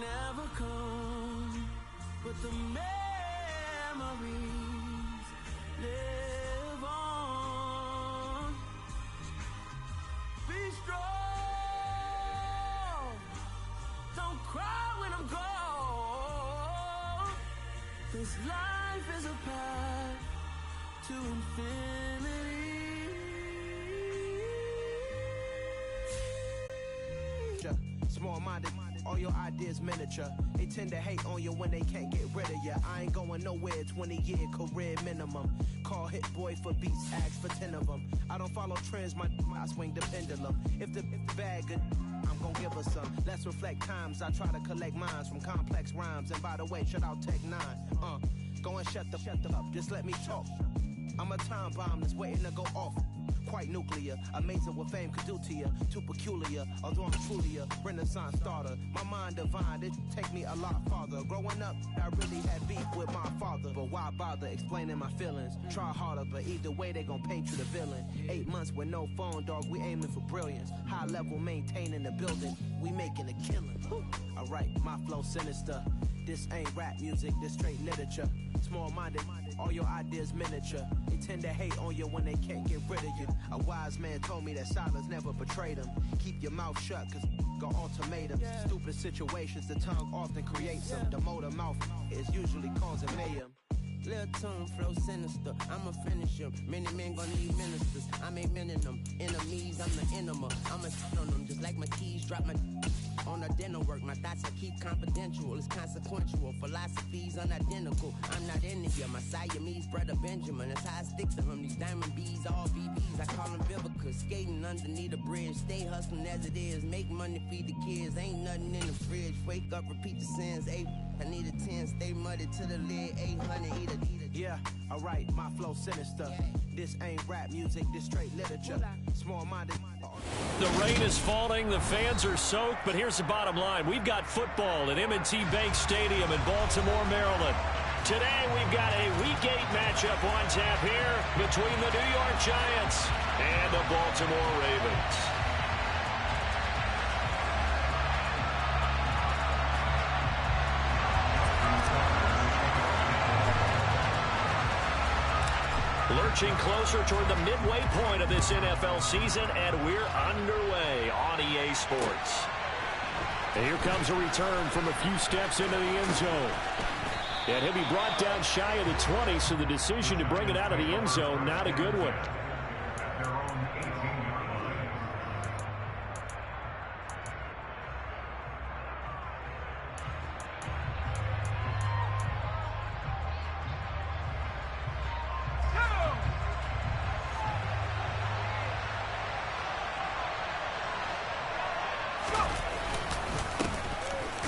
never come, but the memories live on. Be strong, don't cry when I'm gone, 'cause life is a path to infinity. Small-minded, all your ideas miniature. They tend to hate on you when they can't get rid of you. I ain't going nowhere, 20-year career minimum. Call hit boy for beats, ask for 10 of them. I don't follow trends, I swing the pendulum. If the bag good, I'm gonna give her some. Let's reflect times, I try to collect minds from complex rhymes. And by the way, shout out Tech 9. Go and shut the up, just let me talk. I'm a time bomb that's waiting to go off. Quite nuclear, amazing what fame could do to you. Too peculiar, although I'm truly a renaissance starter. My mind divine, it take me a lot farther. Growing up, I really had beef with my father. But why bother explaining my feelings? Try harder, but either way they gon' paint you the villain. 8 months with no phone, dog, we aiming for brilliance. High level maintaining the building, we making a killing. Alright, my flow sinister. This ain't rap music, this straight literature. Small-minded, all your ideas miniature. They tend to hate on you when they can't get rid of you. A wise man told me that silence never betrayed him. Keep your mouth shut, 'cause got ultimatums. Stupid situations, the tongue often creates them. The motor mouth is usually causing mayhem. Little tune, flow sinister, I'ma finish him. Many men gonna need ministers, I ain't mending them. Enemies, I'm the enema, I'ma sit on them. Just like my keys, drop my on the dinner work. My thoughts I keep confidential, it's consequential. Philosophies unidentical, I'm not in it here. My Siamese brother Benjamin, that's how I stick to him. These diamond bees, all BBs, I call them Vivica. Skating underneath the bridge, stay hustling as it is. Make money, feed the kids, ain't nothing in the fridge. Wake up, repeat the sins, I need a 10, stay muddy to the lid, 800, eat a. Yeah, alright, my flow sinister. This ain't rap music, this straight literature. Small-minded. The rain is falling, the fans are soaked, but here's the bottom line. We've got football at M&T Bank Stadium in Baltimore, Maryland. Today we've got a Week 8 matchup on tap here between the New York Giants and the Baltimore Ravens. Lurching closer toward the midway point of this NFL season, and we're underway on EA Sports. And here comes a return from a few steps into the end zone. And he'll be brought down shy of the 20, so the decision to bring it out of the end zone, not a good one.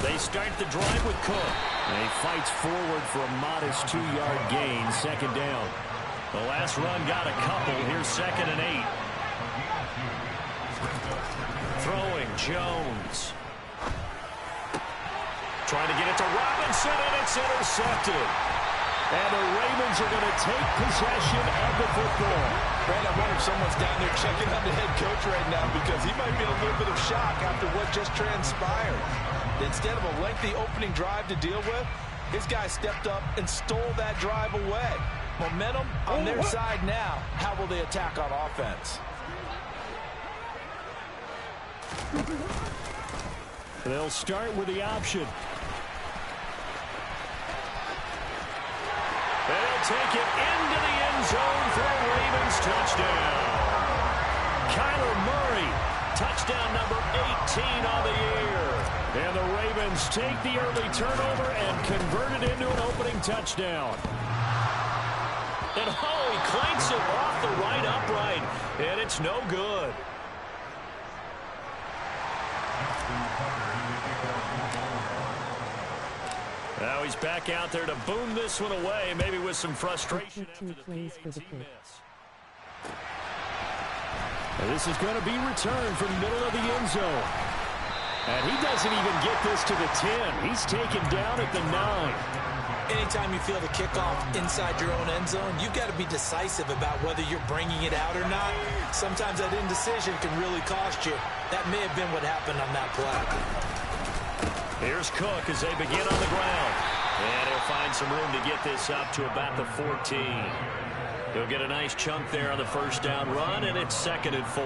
They start the drive with Cook. And he fights forward for a modest 2-yard gain, second down. The last run got a couple. Here's 2nd and 8. Throwing, Jones. Trying to get it to Robinson, and it's intercepted. And the Ravens are going to take possession of the football. Brad, I wonder if someone's down there checking on the head coach right now, because he might be in a little bit of shock after what just transpired. Instead of a lengthy opening drive to deal with, his guy stepped up and stole that drive away. Momentum on their side now. How will they attack on offense? They'll start with the option. They'll take it into the end zone for a Ravens touchdown. Kyler Murray, touchdown number 18 on the year. And the Ravens take the early turnover and convert it into an opening touchdown. And he clanks it off the right upright, and it's no good. Now he's back out there to boom this one away, maybe with some frustration after the PAT miss. And this is going to be returned from the middle of the end zone. And he doesn't even get this to the 10. He's taken down at the 9. Anytime you feel the kickoff inside your own end zone, you've got to be decisive about whether you're bringing it out or not. Sometimes that indecision can really cost you. That may have been what happened on that play. Here's Cook as they begin on the ground. And he'll find some room to get this up to about the 14. He'll get a nice chunk there on the first down run, and it's 2nd and 4.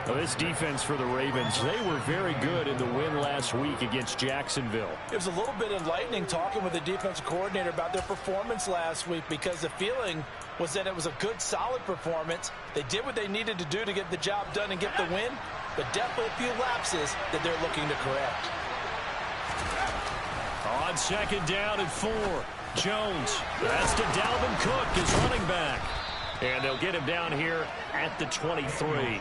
Well, this defense for the Ravens, they were very good in the win last week against Jacksonville. It was a little bit enlightening talking with the defensive coordinator about their performance last week, because the feeling was that it was a good, solid performance. They did what they needed to do to get the job done and get the win, but definitely a few lapses that they're looking to correct. On 2nd down and 4, Jones. That's to Dalvin Cook, his running back. And they'll get him down here at the 23.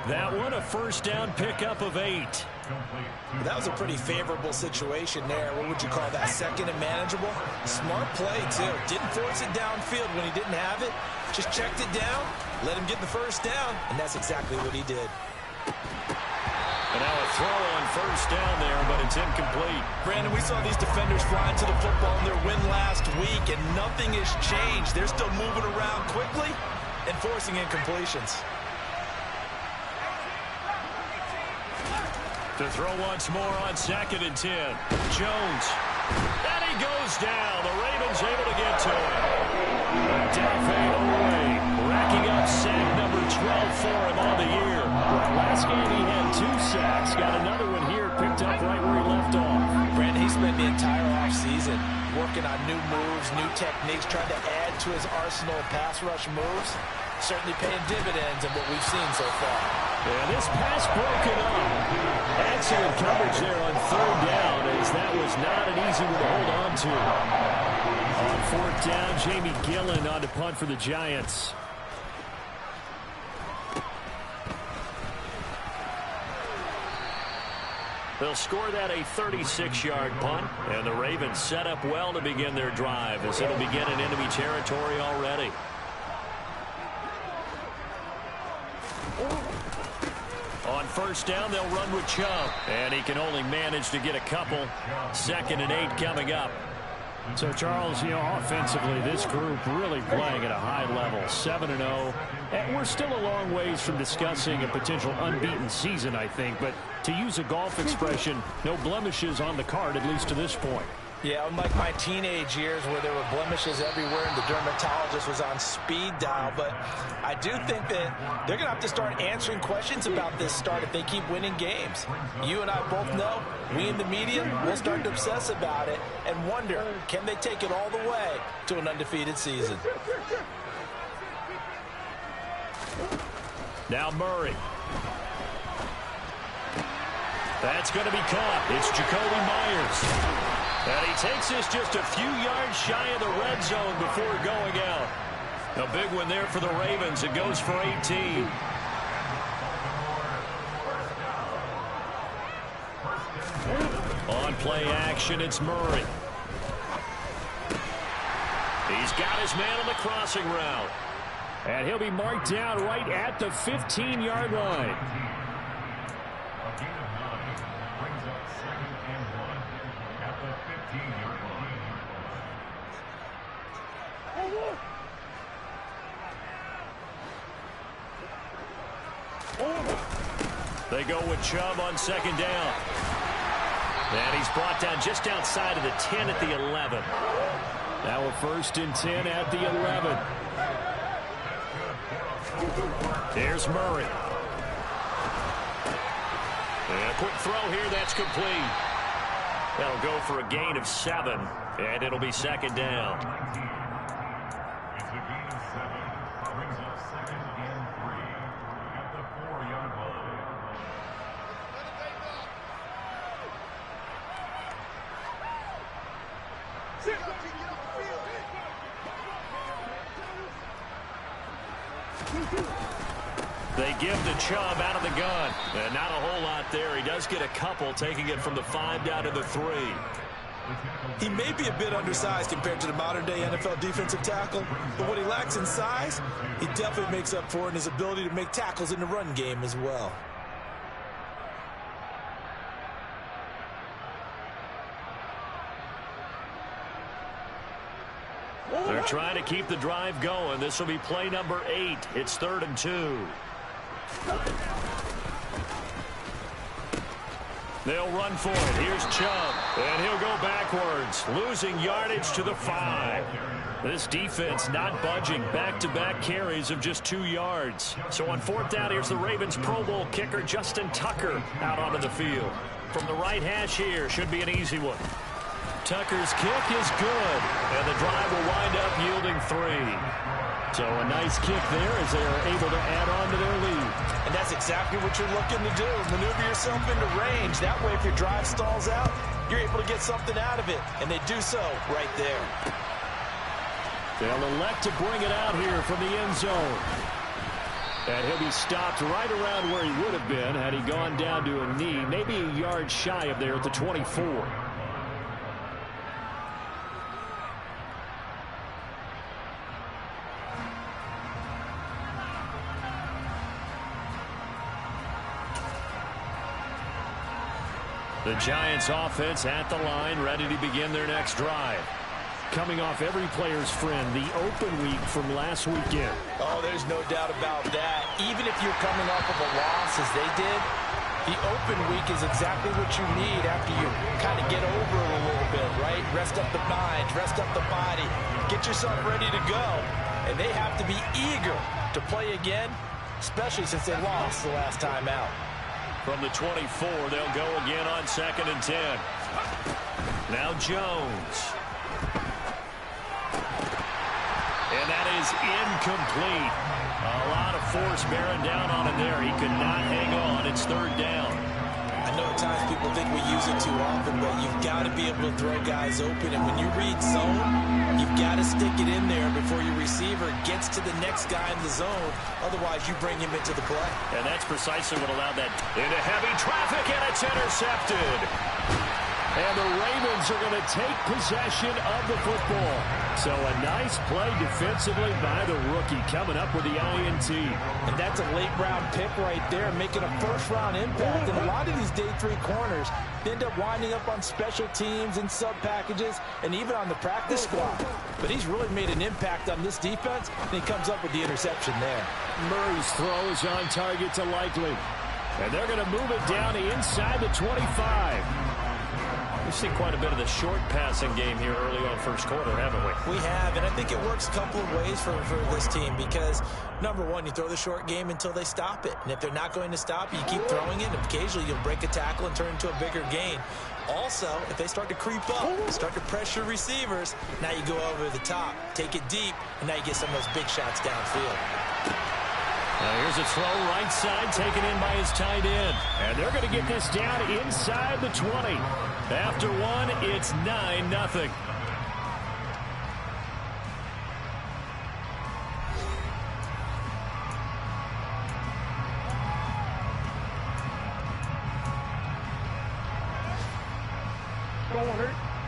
That one, a first down pickup of 8. That was a pretty favorable situation there. What would you call that? 2nd and manageable? Smart play, too. Didn't force it downfield when he didn't have it. Just checked it down, let him get the first down, and that's exactly what he did. And now a throw on first down there, but it's incomplete. Brandon, we saw these defenders flying to the football in their win last week, and nothing has changed. They're still moving around quickly and forcing incompletions. To throw once more on 2nd and 10. Jones. And he goes down. The Ravens able to get to him. Delphine away. Racking up sack number 12 for him on the year. Last game he had 2 sacks. Got another one here, picked up right where he left off. Brandon, he spent the entire offseason working on new moves, new techniques, trying to add to his arsenal of pass rush moves. Certainly paying dividends in what we've seen so far. And this pass broken up. Excellent coverage there on 3rd down, as that was not an easy one to hold on to. On 4th down, Jamie Gillen on to punt for the Giants. They'll score that a 36-yard punt, and the Ravens set up well to begin their drive, as it'll begin in enemy territory already. On 1st down, they'll run with Chubb, and he can only manage to get a couple. 2nd and 8 coming up. So, Charles, offensively, this group really playing at a high level, 7-0. And we're still a long ways from discussing a potential unbeaten season, I think. But to use a golf expression, no blemishes on the card, at least to this point. Yeah, unlike my teenage years where there were blemishes everywhere and the dermatologist was on speed dial. But I do think that they're going to have to start answering questions about this start if they keep winning games. You and I both know, we in the media will start to obsess about it and wonder, can they take it all the way to an undefeated season? Now Murray. That's going to be caught. It's Jacoby Myers. And he takes this just a few yards shy of the red zone before going out. A big one there for the Ravens. It goes for 18. On play action, it's Murray. He's got his man on the crossing route. And he'll be marked down right at the 15-yard line. They go with Chubb on 2nd down. And he's brought down just outside of the 10 at the 11. Now a 1st and 10 at the 11. There's Murray. And a quick throw here, that's complete. That'll go for a gain of 7, and it'll be 2nd down. They give to Chubb out of the gun. And not a whole lot there. He does get a couple, taking it from the 5 down to the 3. He may be a bit undersized compared to the modern-day NFL defensive tackle, but what he lacks in size, he definitely makes up for in his ability to make tackles in the run game as well. They're trying to keep the drive going. This will be play number 8. It's 3rd and 2. They'll run for it. Here's Chubb. And he'll go backwards, losing yardage to the 5. This defense not budging. Back-to-back carries of just 2 yards. So on 4th down, here's the Ravens Pro Bowl kicker Justin Tucker out onto the field. From the right hash here, should be an easy one. Tucker's kick is good, and the drive will wind up yielding 3. So a nice kick there as they are able to add on to their lead. And that's exactly what you're looking to do. Maneuver yourself into range. That way, if your drive stalls out, you're able to get something out of it. And they do so right there. They'll elect to bring it out here from the end zone. And he'll be stopped right around where he would have been had he gone down to a knee, maybe a yard shy of there at the 24. The Giants offense at the line, ready to begin their next drive. Coming off every player's friend, the open week from last weekend. Oh, there's no doubt about that. Even if you're coming off of a loss as they did, the open week is exactly what you need after you kind of get over it a little bit, right? Rest up the mind, rest up the body, get yourself ready to go. And they have to be eager to play again, especially since they lost the last time out. From the 24, they'll go again on 2nd and 10. Now Jones. And that is incomplete. A lot of force bearing down on him there. He could not hang on. It's 3rd down. I know at times people think we use it too often, but you've got to be able to throw guys open. And when you read zone, you've got to stick it in there before your receiver gets to the next guy in the zone. Otherwise, you bring him into the play. And that's precisely what allowed that into heavy traffic, and it's intercepted. And the Ravens are going to take possession of the football. So a nice play defensively by the rookie coming up with the INT. And that's a late-round pick right there, making a first-round impact. And a lot of these day 3 corners end up winding up on special teams and sub-packages and even on the practice squad. But he's really made an impact on this defense, and he comes up with the interception there. Murray's throw is on target to Likely. And they're going to move it down inside the 25. We've seen quite a bit of the short passing game here early on first quarter, haven't we? We have, and I think it works a couple of ways for this team because, number one, you throw the short game until they stop it. And if they're not going to stop it, you keep throwing it, and occasionally you'll break a tackle and turn into a bigger gain. Also, if they start to creep up, start to pressure receivers, now you go over the top, take it deep, and now you get some of those big shots downfield. Now here's a throw right side taken in by his tight end. And they're going to get this down inside the 20. After one, it's 9-0.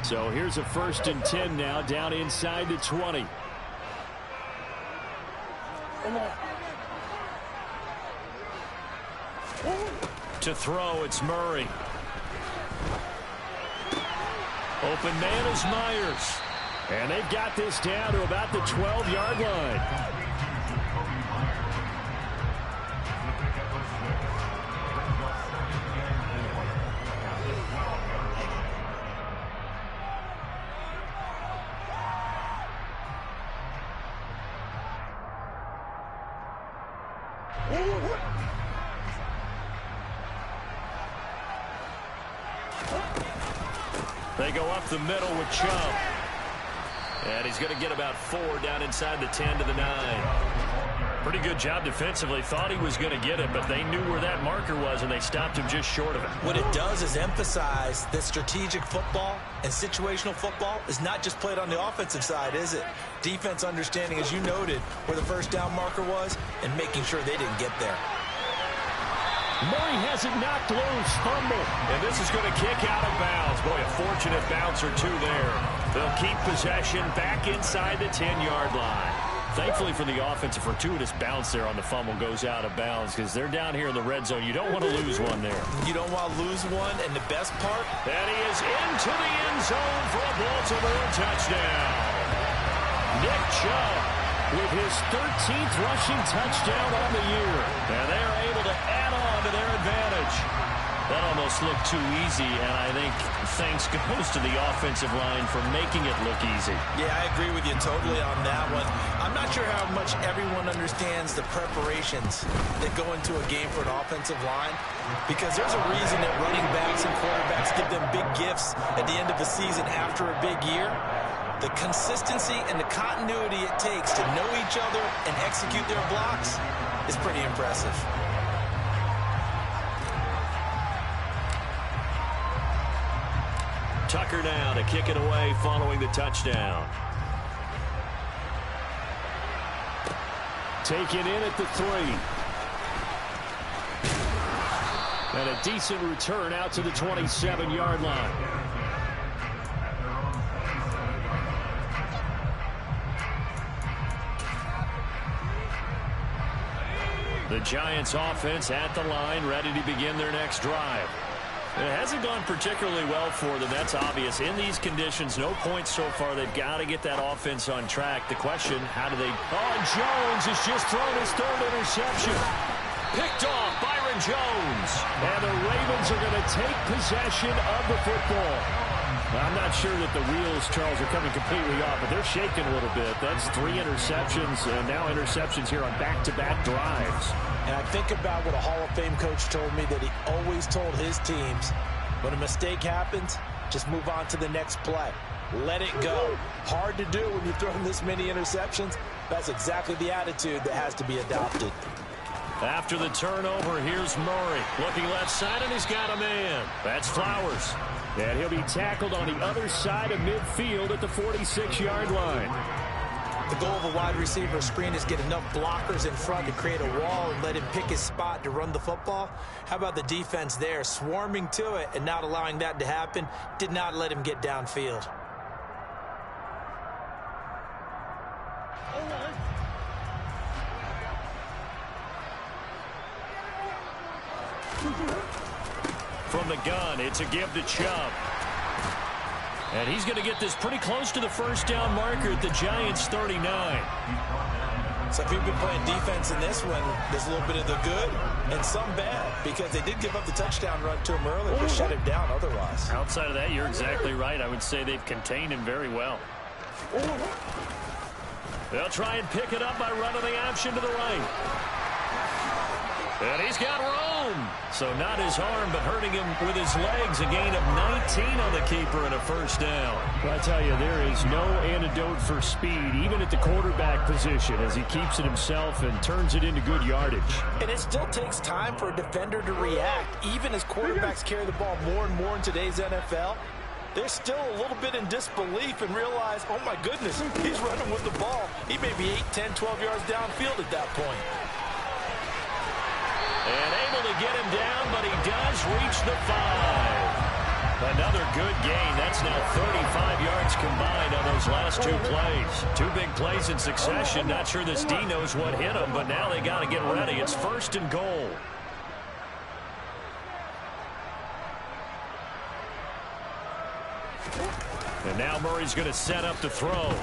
So here's a 1st and 10 now down inside the 20. To throw, it's Murray. Open man is Myers. And they've got this down to about the 12-yard line. They go up the middle with Chubb. And he's going to get about 4 down inside the 10 to the 9. Pretty good job defensively. Thought he was going to get it, but they knew where that marker was, and they stopped him just short of it. What it does is emphasize that strategic football and situational football is not just played on the offensive side, is it? Defense understanding, as you noted, where the first down marker was and making sure they didn't get there. Murray has it knocked loose. Fumble. And this is going to kick out of bounds. Boy, a fortunate bounce or two there. They'll keep possession back inside the 10-yard line. Thankfully for the offense, a fortuitous bounce there on the fumble goes out of bounds because they're down here in the red zone. You don't want to lose one there. You don't want to lose one, and the best part? And he is into the end zone for a Baltimore touchdown. Nick Chubb with his 13th rushing touchdown on the year. And they are able to add on to their advantage. That almost looked too easy, and I think thanks goes to the offensive line for making it look easy. Yeah, I agree with you totally on that one. I'm not sure how much everyone understands the preparations that go into a game for an offensive line, because there's a reason that running backs and quarterbacks give them big gifts at the end of the season after a big year. The consistency and the continuity it takes to know each other and execute their blocks is pretty impressive. Tucker now to kick it away following the touchdown. Taken in at the 3. And a decent return out to the 27-yard line. The Giants offense at the line, ready to begin their next drive. It hasn't gone particularly well for them. That's obvious. In these conditions, no points so far. They've got to get that offense on track. The question, how do they... Oh, Jones has just thrown his 3rd interception. Picked off Byron Jones. And the Ravens are going to take possession of the football. I'm not sure that the wheels, Charles, are coming completely off, but they're shaking a little bit. That's 3 interceptions, and now interceptions here on back-to-back drives. And I think about what a Hall of Fame coach told me, that he always told his teams, when a mistake happens, just move on to the next play. Let it go. Hard to do when you're throwing this many interceptions. That's exactly the attitude that has to be adopted. After the turnover, here's Murray. Looking left side, and he's got a man. That's Flowers. And he'll be tackled on the other side of midfield at the 46-yard line. The goal of a wide receiver screen is get enough blockers in front to create a wall and let him pick his spot to run the football. How about the defense there, swarming to it and not allowing that to happen? Did not let him get downfield. From the gun, it's a give to Chubb. And he's going to get this pretty close to the first down marker at the Giants' 39. So if you've been playing defense in this one, there's a little bit of the good and some bad, because they did give up the touchdown run to him earlier, but shut him down otherwise. Outside of that, you're exactly right. I would say they've contained him very well. They'll try and pick it up by running the option to the right. And he's got room. So not his arm, but hurting him with his legs. A gain of 19 on the keeper and a first down. Well, I tell you, there is no antidote for speed, even at the quarterback position, as he keeps it himself and turns it into good yardage. And it still takes time for a defender to react. Even as quarterbacks carry the ball more and more in today's NFL, they're still a little bit in disbelief and realize, oh my goodness, he's running with the ball. He may be 8, 10, 12 yards downfield at that point. And able to get him down, but he does reach the 5. Another good gain. That's now 35 yards combined on those last 2 plays. 2 big plays in succession. Not sure this D knows what hit him, but now they got to get ready. It's 1st and goal. And now Murray's going to set up the throw.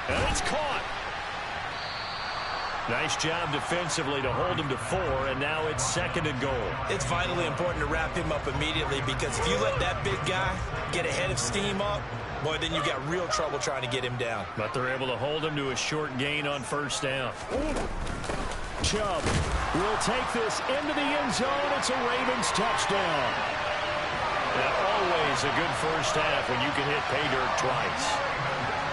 And it's caught. Nice job defensively to hold him to 4, and now it's 2nd and goal. It's vitally important to wrap him up immediately, because if you let that big guy get ahead of steam up, boy, then you got real trouble trying to get him down. But they're able to hold him to a short gain on first down. Chubb will take this into the end zone. It's a Ravens touchdown. And always a good first half when you can hit pay dirt twice.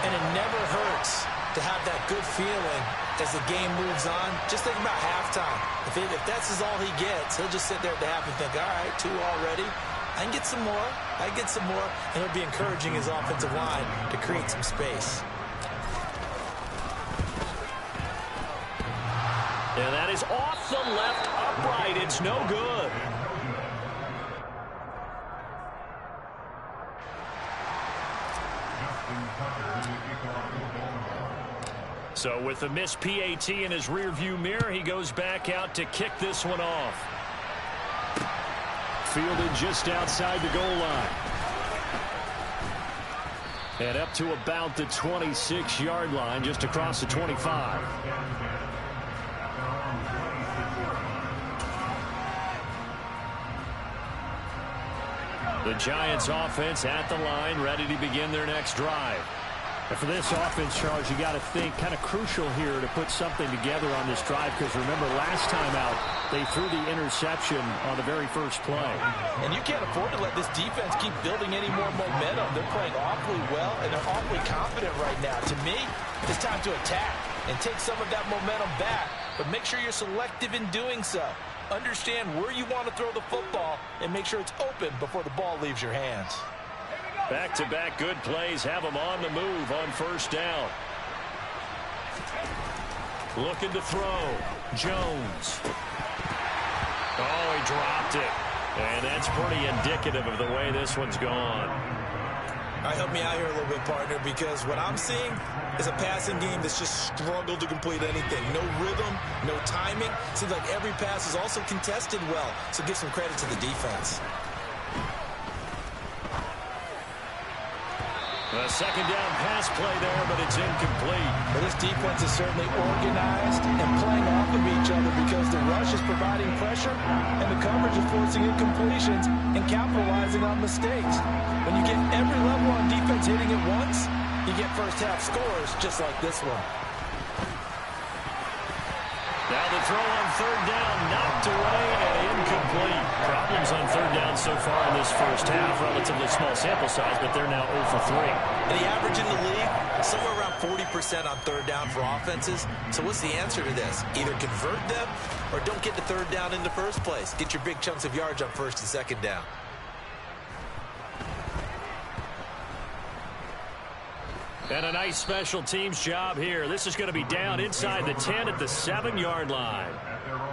And it never hurts to have that good feeling as the game moves on. Just think about halftime. If that's all he gets, he'll just sit there at the half and think, all right, 2 already. I can get some more. I can get some more. And he'll be encouraging his offensive line to create some space. And that is off the left upright. It's no good. So with the missed PAT in his rearview mirror, he goes back out to kick this one off. Fielded just outside the goal line. And up to about the 26-yard line, just across the 25. The Giants offense at the line, ready to begin their next drive. And for this offense, Charles, you got to think kind of crucial here to put something together on this drive, because remember last time out they threw the interception on the very first play. And you can't afford to let this defense keep building any more momentum. They're playing awfully well, and they're awfully confident right now. To me, it's time to attack and take some of that momentum back, but make sure you're selective in doing so. Understand where you want to throw the football and make sure it's open before the ball leaves your hands. Back-to-back good plays have them on the move on first down. Looking to throw. Jones. Oh, he dropped it. And that's pretty indicative of the way this one's gone. All right, help me out here a little bit, partner, because what I'm seeing is a passing game that's just struggled to complete anything. No rhythm, no timing. Seems like every pass is also contested well, so give some credit to the defense. A second down pass play there, but it's incomplete. Well, this defense is certainly organized and playing off of each other because the rush is providing pressure and the coverage is forcing incompletions and capitalizing on mistakes. When you get every level on defense hitting at once, you get first half scores just like this one. Now the throw on third down, knocked away and incomplete. Problems on third down so far in this first half. Relatively small sample size, but they're now 0 for 3. And the average in the league, somewhere around 40% on third down for offenses. So what's the answer to this? Either convert them or don't get to third down in the first place. Get your big chunks of yards on first and second down. And a nice special teams job here. This is going to be down inside the 10 at the 7-yard line.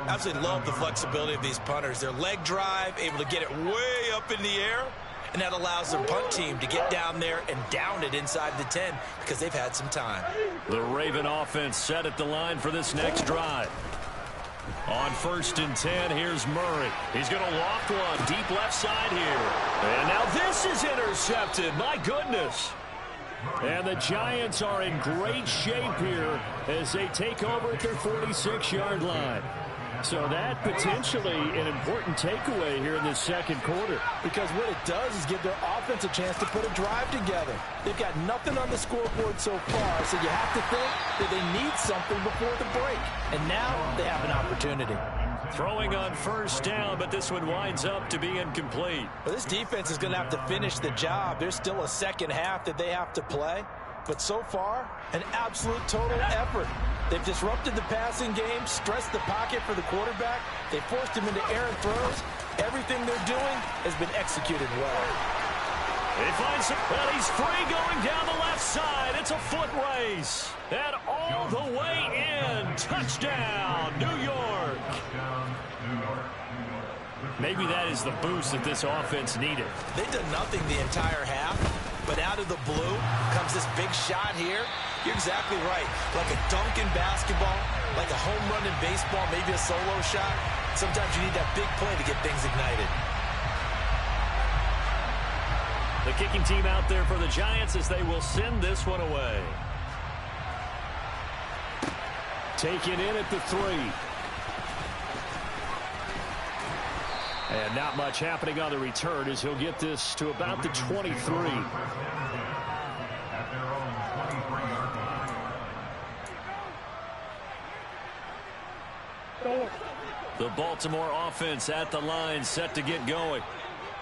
Absolutely love the flexibility of these punters. Their leg drive, able to get it way up in the air, and that allows their punt team to get down there and down it inside the 10 because they've had some time. The Raven offense set at the line for this next drive. On first and 10, here's Murray. He's going to loft one deep left side here. And now this is intercepted. My goodness. And the Giants are in great shape here as they take over at their 46-yard line. So that potentially an important takeaway here in this second quarter. Because what it does is give their offense a chance to put a drive together. They've got nothing on the scoreboard so far, so you have to think that they need something before the break. And now they have an opportunity. Throwing on first down, but this one winds up to be incomplete. Well, this defense is going to have to finish the job. There's still a second half that they have to play. But so far, an absolute total effort. They've disrupted the passing game, stressed the pocket for the quarterback. They forced him into errant throws. Everything they're doing has been executed well. He finds him, and he's free going down the left side. It's a foot race. And all the way in. Touchdown, New York. Maybe that is the boost that this offense needed. They've done nothing the entire half, but out of the blue comes this big shot here. You're exactly right. Like a dunk in basketball, like a home run in baseball, maybe a solo shot. Sometimes you need that big play to get things ignited. The kicking team out there for the Giants as they will send this one away. Taken in at the 3. And not much happening on the return as he'll get this to about the 23. The Baltimore offense at the line set to get going.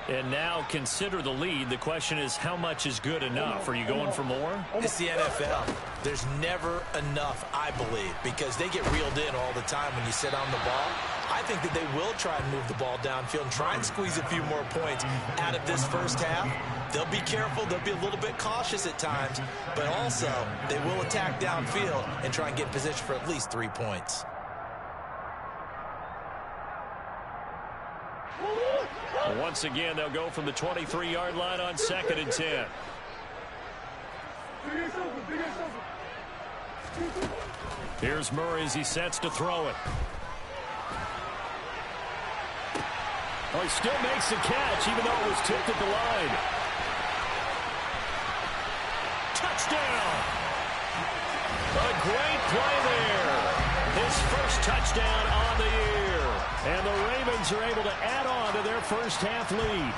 And now consider the lead. The question is, how much is good enough? Are you going for more? It's the NFL. There's never enough, I believe, because they get reeled in all the time when you sit on the ball. I think that they will try and move the ball downfield and try and squeeze a few more points out of this first half. They'll be careful. They'll be a little bit cautious at times, but also they will attack downfield and try and get in position for at least 3 points. Once again, they'll go from the 23-yard line on second and 10. Here's Murray as he sets to throw it. Oh, he still makes the catch, even though it was tipped at the line. Touchdown! A great play there. His first touchdown on the year. And the Ravens are able to add on to their first half lead.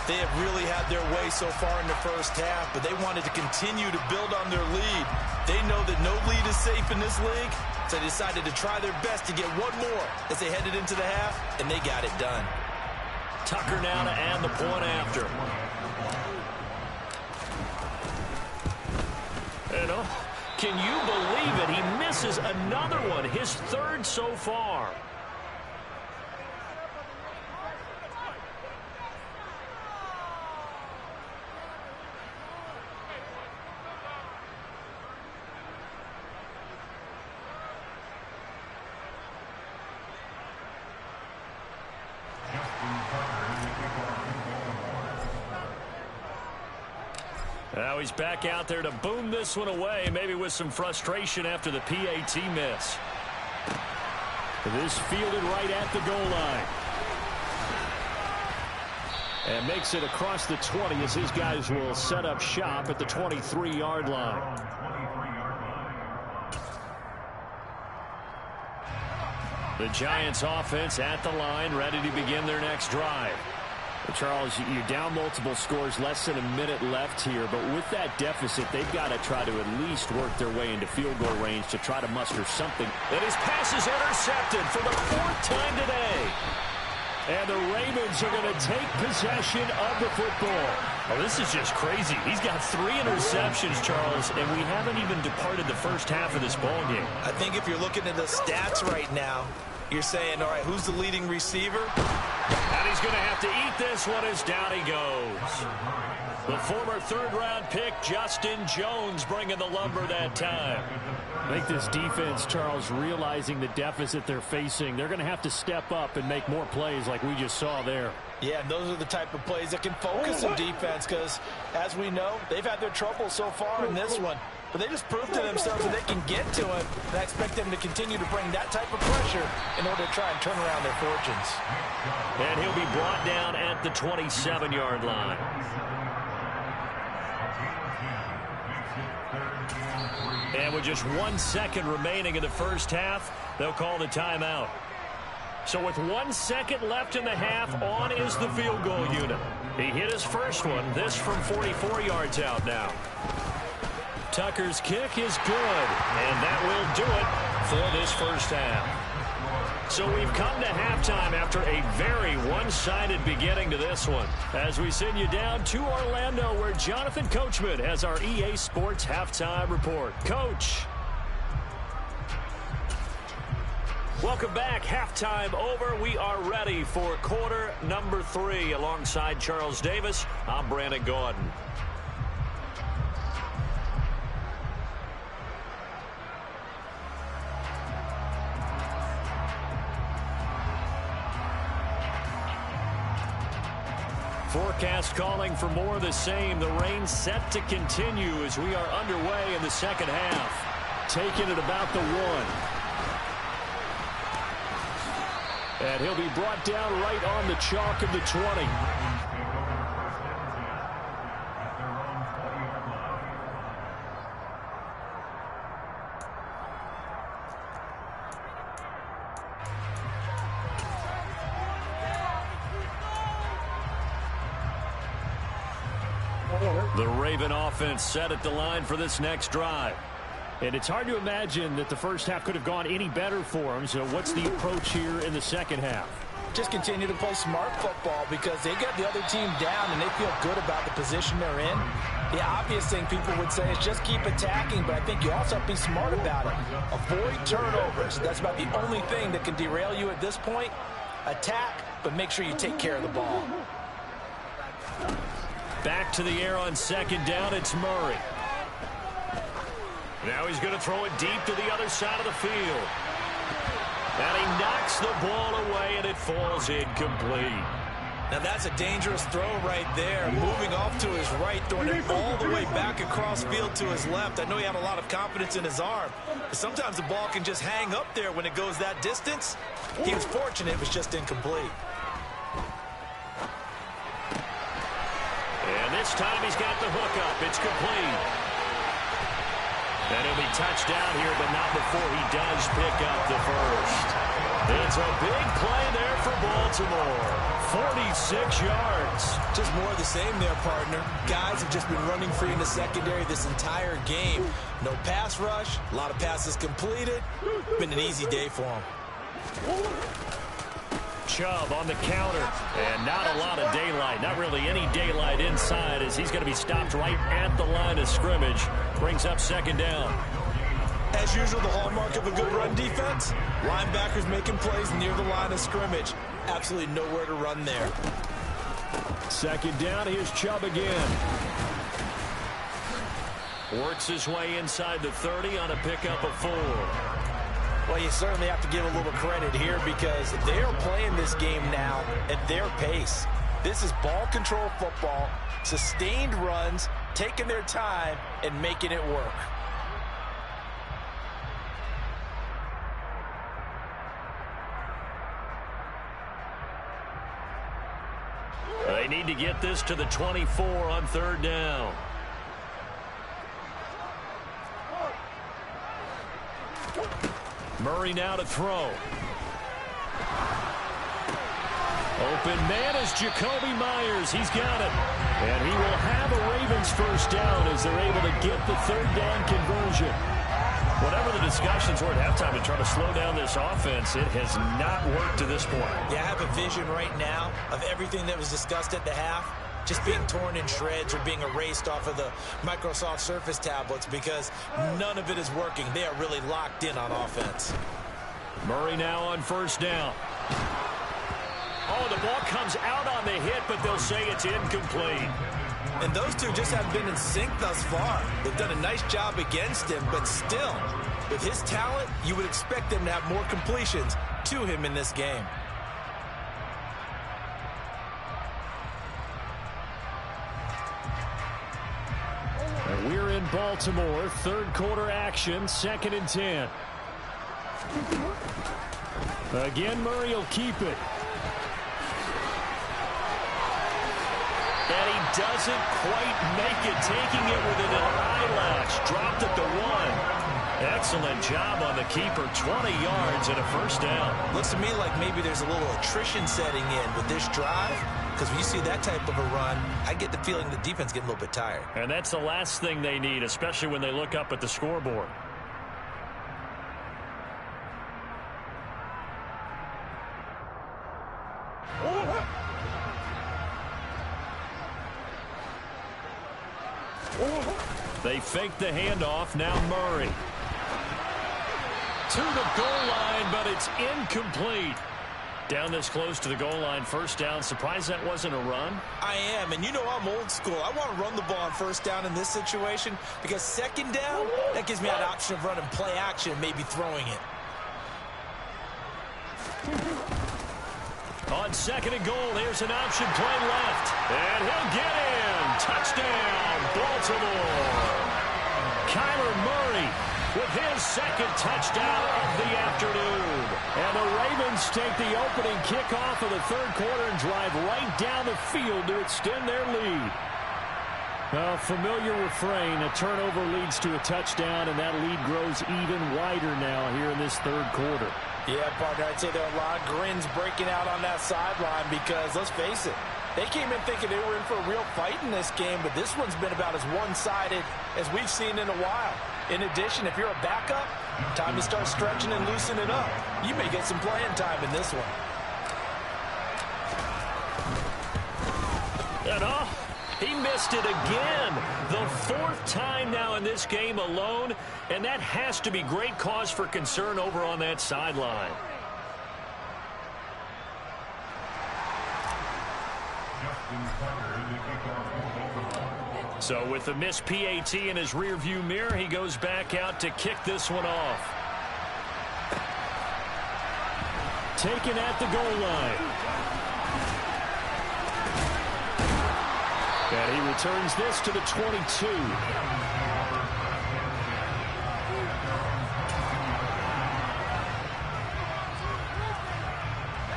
They have really had their way so far in the first half, but they wanted to continue to build on their lead. They know that no lead is safe in this league, so they decided to try their best to get one more as they headed into the half, and they got it done. Tucker now to add the point after. And can you believe it? He misses another one, his third so far. Now he's back out there to boom this one away, maybe with some frustration after the PAT miss. This fielded right at the goal line. And makes it across the 20 as his guys will set up shop at the 23-yard line. The Giants offense at the line, ready to begin their next drive. Charles, you're down multiple scores, less than a minute left here, but with that deficit, they've got to try to at least work their way into field goal range to try to muster something. And his pass is intercepted for the 4th time today. And the Ravens are going to take possession of the football. Oh, this is just crazy. He's got 3 interceptions, Charles, and we haven't even departed the first half of this ballgame. I think if you're looking at the stats right now, you're saying, all right, who's the leading receiver? And he's going to have to eat this one as down he goes. The former 3rd-round pick, Justin Jones, bringing the lumber that time. I think this defense, Charles, realizing the deficit they're facing, they're going to have to step up and make more plays like we just saw there. Yeah, and those are the type of plays that can focus in defense because, as we know, they've had their trouble so far in this one. But they just proved to themselves that they can get to him, and I expect them to continue to bring that type of pressure in order to try and turn around their fortunes. And he'll be brought down at the 27-yard line. And with just 1 second remaining in the first half, they'll call the timeout. So with 1 second left in the half, on is the field goal unit. He hit his first one, this from 44 yards out now. Tucker's kick is good, and that will do it for this first half. So we've come to halftime after a very one-sided beginning to this one. As we send you down to Orlando, where Jonathan Coachman has our EA Sports Halftime Report. Coach. Welcome back. Halftime over. We are ready for quarter number 3. Alongside Charles Davis, I'm Brandon Gordon. Forecast calling for more of the same. The rain set to continue as we are underway in the second half. Taking it about the 1. And he'll be brought down right on the chalk of the 20. The Raven offense set at the line for this next drive. And it's hard to imagine that the first half could have gone any better for them. So what's the approach here in the second half? Just continue to play smart football because they got the other team down and they feel good about the position they're in. The obvious thing people would say is just keep attacking, but I think you also have to be smart about it. Avoid turnovers. That's about the only thing that can derail you at this point. Attack, but make sure you take care of the ball. Back to the air on second down, it's Murray. Now he's going to throw it deep to the other side of the field. And he knocks the ball away, and it falls incomplete. Now that's a dangerous throw right there. Moving off to his right, throwing it all the way back across field to his left. I know he had a lot of confidence in his arm, but sometimes the ball can just hang up there when it goes that distance. He was fortunate it was just incomplete. And this time he's got the hook up. It's complete. And he'll be touched down here, but not before he does pick up the first. It's a big play there for Baltimore. 46 yards. Just more of the same there, partner. Guys have just been running free in the secondary this entire game. No pass rush, a lot of passes completed. Been an easy day for them. Chubb on the counter, and not a lot of daylight. Not really any daylight inside, as he's going to be stopped right at the line of scrimmage. Brings up second down. As usual, the hallmark of a good run defense, linebackers making plays near the line of scrimmage. Absolutely nowhere to run there. Second down, here's Chubb again. Works his way inside the 30 on a pickup of 4. Well, you certainly have to give a little credit here because they are playing this game now at their pace. This is ball control football, sustained runs, taking their time, and making it work. They need to get this to the 24 on third down. Murray now to throw. Open man is Jacoby Myers. He's got it. And he will have a Ravens first down as they're able to get the third down conversion. Whatever the discussions were at halftime to try to slow down this offense, it has not worked to this point. Yeah, I have a vision right now of everything that was discussed at the half just being torn in shreds or being erased off of the Microsoft Surface tablets because none of it is working. They are really locked in on offense. Murray now on first down. Oh, the ball comes out on the hit, but they'll say it's incomplete. And those two just haven't been in sync thus far. They've done a nice job against him, but still, with his talent, you would expect them to have more completions to him in this game. And we're in Baltimore, third quarter action, 2nd and 10. Again, Murray will keep it. And he doesn't quite make it, taking it within an eyelash. Dropped at the 1. Excellent job on the keeper, 20 yards and a first down. Looks to me like maybe there's a little attrition setting in with this drive, because when you see that type of a run, I get the feeling the defense getting a little bit tired. And that's the last thing they need, especially when they look up at the scoreboard. They fake the handoff. Now Murray. To the goal line, but it's incomplete. Down this close to the goal line, first down. Surprised that wasn't a run? I am, and you know I'm old school. I want to run the ball on first down in this situation because second down, that gives me that option of running play action, maybe throwing it. On 2nd and goal, here's an option play left. And he'll get in. Touchdown, Baltimore. Kyler Murray with his 2nd touchdown of the afternoon. And the Ravens take the opening kickoff of the third quarter and drive right down the field to extend their lead. A familiar refrain, a turnover leads to a touchdown, and that lead grows even wider now here in this third quarter. Yeah, partner, I'd say there are a lot of grins breaking out on that sideline because, let's face it, they came in thinking they were in for a real fight in this game, but this one's been about as one-sided as we've seen in a while. In addition, if you're a backup, time to start stretching and loosening up. You may get some playing time in this one. And he missed it again. The 4th time now in this game alone, and that has to be great cause for concern over on that sideline. So with the missed PAT in his rearview mirror, he goes back out to kick this one off. Taken at the goal line. And he returns this to the 22.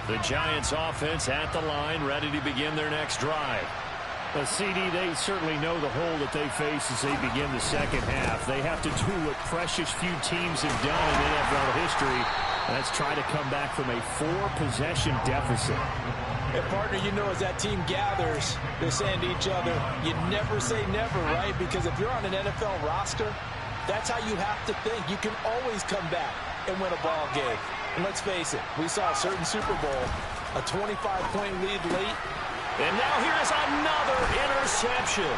The Giants offense at the line, ready to begin their next drive. CD, they certainly know the hole that they face as they begin the second half. They have to do what precious few teams have done in NFL history. That's try to come back from a 4-possession deficit. And partner, you know, as that team gathers, they're saying to each other, you never say never, right? Because if you're on an NFL roster, that's how you have to think. You can always come back and win a ball game. And let's face it, we saw a certain Super Bowl, a 25-point lead late. And now here's another interception.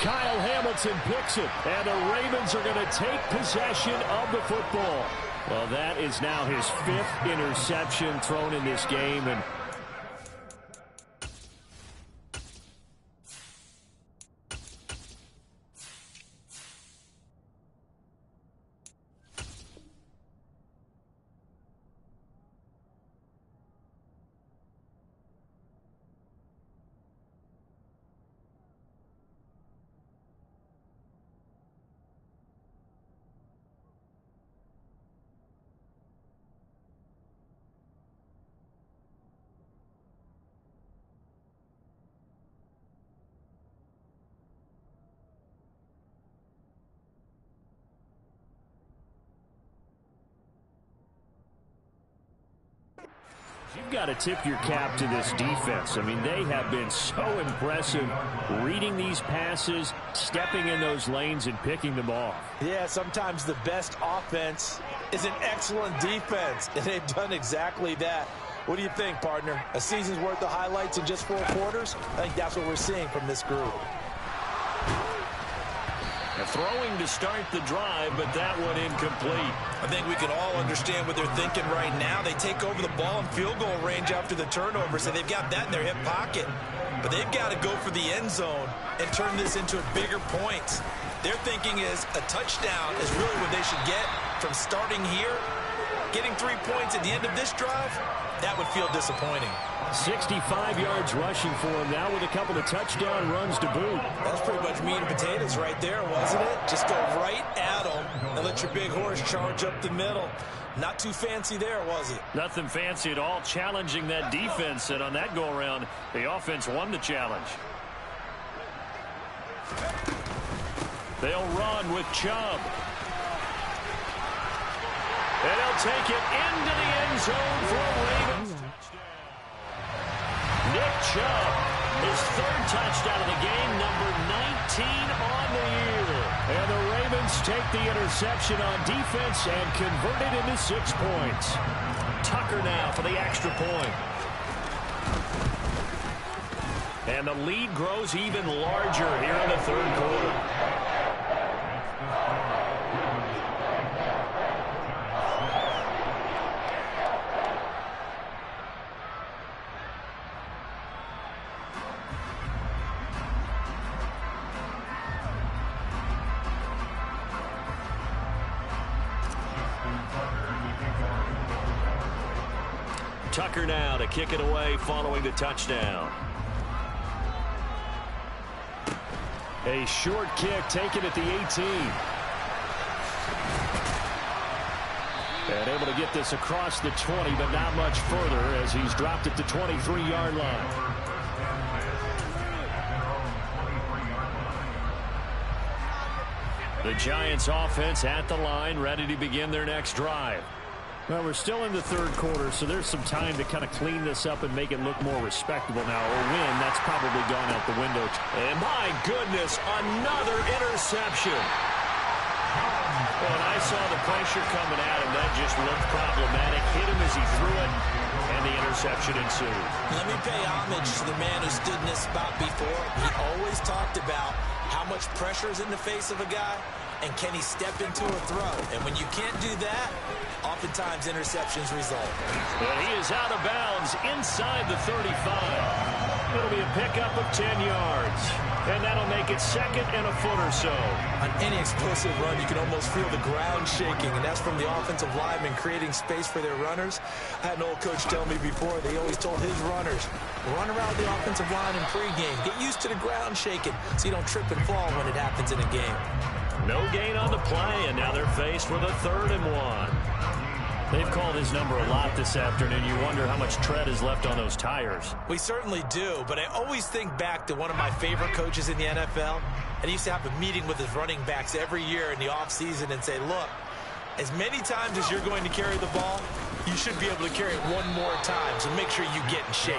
Kyle Hamilton picks it, and the Ravens are going to take possession of the football. Well, that is now his 5th interception thrown in this game, and you've got to tip your cap to this defense. I mean, they have been so impressive reading these passes, stepping in those lanes, and picking them off. Yeah, sometimes the best offense is an excellent defense, and they've done exactly that. What do you think, partner? A season's worth of highlights in just 4 quarters? I think that's what we're seeing from this group. Throwing to start the drive, but that one incomplete. I think we can all understand what they're thinking right now. They take over the ball in field goal range after the turnover, so they've got that in their hip pocket. But they've got to go for the end zone and turn this into a bigger point. Their thinking is a touchdown is really what they should get from starting here. Getting 3 points at the end of this drive, that would feel disappointing. 65 yards rushing for him now with a couple of touchdown runs to boot. That's pretty much meat and potatoes right there, wasn't it? Just go right at them and let your big horse charge up the middle. Not too fancy there, was it? Nothing fancy at all, challenging that defense, and on that go-around, the offense won the challenge. They'll run with Chubb. And they'll take it into the end zone for a Ravens touchdown. Nick Chubb, his 3rd touchdown of the game, number 19 on the year. And the Ravens take the interception on defense and convert it into 6 points. Tucker now for the extra point. And the lead grows even larger here in the 3rd quarter. Tucker now to kick it away following the touchdown. A short kick taken at the 18. And able to get this across the 20, but not much further as he's dropped it to 23-yard line. The Giants offense at the line, ready to begin their next drive. Well, we're still in the 3rd quarter, so there's some time to kind of clean this up and make it look more respectable now. Or win, that's probably gone out the window. And my goodness, another interception. Well, and I saw the pressure coming at him. That just looked problematic. Hit him as he threw it, and the interception ensued. Let me pay homage to the man who stood in this spot before. He always talked about how much pressure is in the face of a guy, and can he step into a throw? And when you can't do that, oftentimes interceptions result. And he is out of bounds inside the 35. It'll be a pickup of 10 yards. And that'll make it 2nd and a foot or so. On any explosive run, you can almost feel the ground shaking, and that's from the offensive linemen creating space for their runners. I had an old coach tell me before, they always told his runners, run around the offensive line in pregame. Get used to the ground shaking so you don't trip and fall when it happens in a game. No gain on the play, and now they're faced with a 3rd and 1. They've called his number a lot this afternoon. You wonder how much tread is left on those tires. We certainly do, but I always think back to one of my favorite coaches in the NFL, and he used to have a meeting with his running backs every year in the offseason and say, look, as many times as you're going to carry the ball, you should be able to carry it one more time, so make sure you get in shape.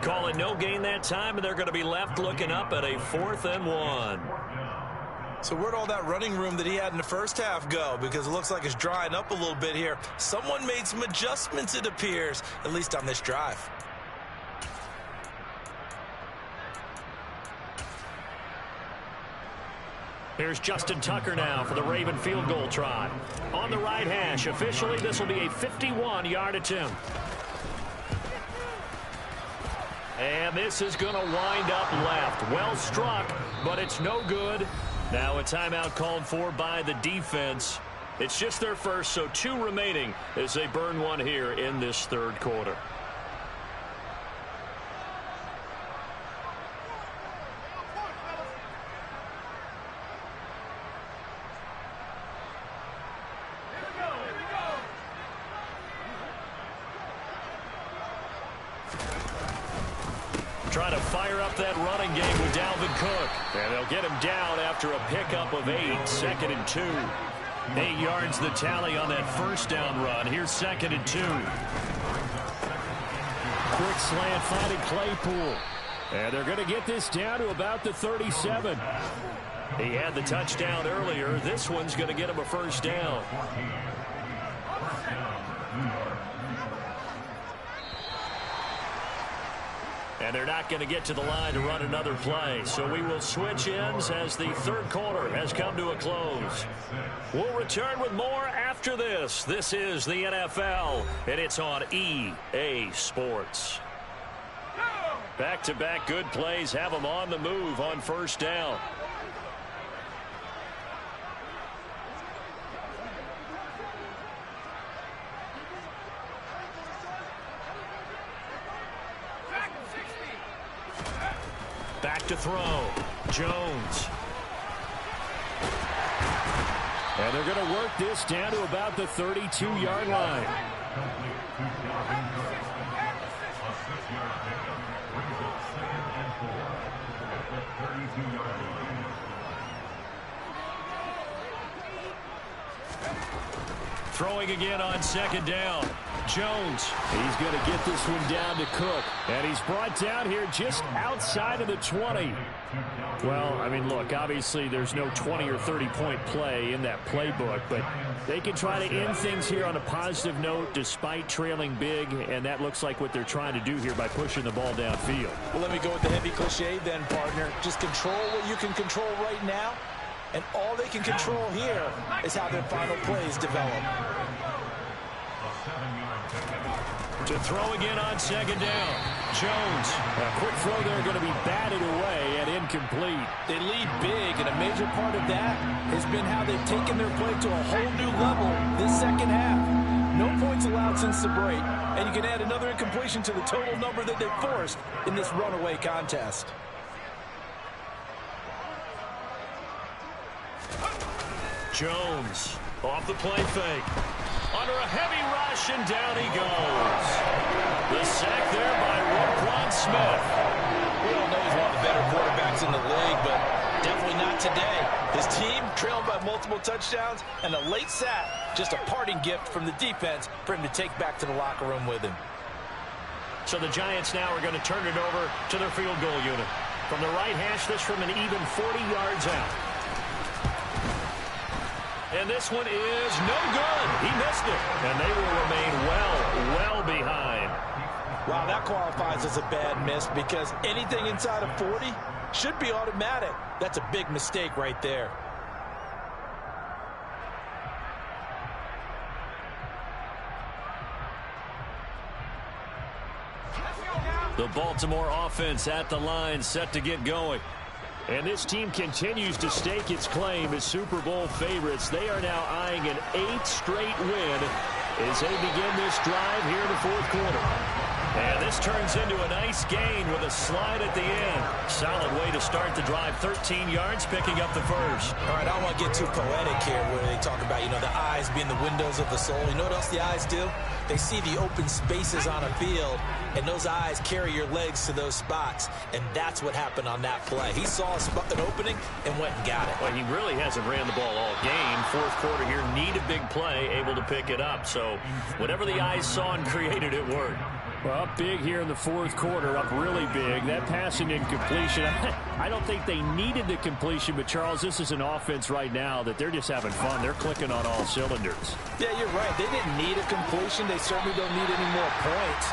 Call it no gain that time, and they're going to be left looking up at a 4th and 1. So where'd all that running room that he had in the first half go? Because it looks like it's drying up a little bit here. Someone made some adjustments, it appears, at least on this drive. Here's Justin Tucker now for the Raven field goal try. On the right hash, officially this will be a 51-yard attempt. And this is going to wind up left. Well struck, but it's no good. Now a timeout called for by the defense. It's just their first, so 2 remaining as they burn one here in this 3rd quarter. Trying to fire up that running game with Dalvin Cook. And they'll get him down after a pickup of 8, 2nd and 2. 8 yards the tally on that first down run. Here's 2nd and 2. Quick slant finding Claypool. And they're going to get this down to about the 37. He had the touchdown earlier. This one's going to get him a first down. And they're not going to get to the line to run another play. So we will switch ends as the 3rd quarter has come to a close. We'll return with more after this. This is the NFL, and it's on EA Sports. Back-to-back good plays have them on the move on first down. Back to throw. Jones. And they're going to work this down to about the 32-yard line. Throwing again on 2nd down. Jones. He's going to get this one down to Cook. And he's brought down here just outside of the 20. Well, I mean, look, obviously there's no 20 or 30-point play in that playbook, but they can try to end things here on a positive note despite trailing big, and that looks like what they're trying to do here by pushing the ball downfield. Well, let me go with the heavy cliche then, partner. Just control what you can control right now, and all they can control here is how their final plays develop. To throw again on 2nd down. Jones. A quick throw there going to be batted away and incomplete. They lead big, and a major part of that has been how they've taken their play to a whole new level this 2nd half. No points allowed since the break, and you can add another incompletion to the total number that they forced in this runaway contest. Jones off the play fake. Under a heavy rush, and down he goes. The sack there by Roquan Smith. We all know he's one of the better quarterbacks in the league, but definitely not today. His team trailed by multiple touchdowns, and a late sack, just a parting gift from the defense for him to take back to the locker room with him. So the Giants now are going to turn it over to their field goal unit. From the right hash, this from an even 40 yards out. And this one is no good. He missed it. And they will remain well behind. Wow, that qualifies as a bad miss because anything inside of 40 should be automatic. That's a big mistake right there. The Baltimore offense at the line, set to get going. And this team continues to stake its claim as Super Bowl favorites. They are now eyeing an 8th straight win as they begin this drive here in the 4th quarter. And this turns into a nice gain with a slide at the end. Solid way to start the drive. 13 yards, picking up the first. All right, I don't want to get too poetic here where they talk about, the eyes being the windows of the soul. You know what else the eyes do? They see the open spaces on a field, and those eyes carry your legs to those spots. And that's what happened on that play. He saw an opening and went and got it. Well, he really hasn't ran the ball all game. 4th quarter here, need a big play, able to pick it up. So whatever the eyes saw and created, it worked. Well, up big here in the fourth quarter, up really big. That passing incompletion, I don't think they needed the completion, but Charles, this is an offense right now that they're just having fun. They're clicking on all cylinders. Yeah, you're right. They didn't need a completion. They certainly don't need any more points.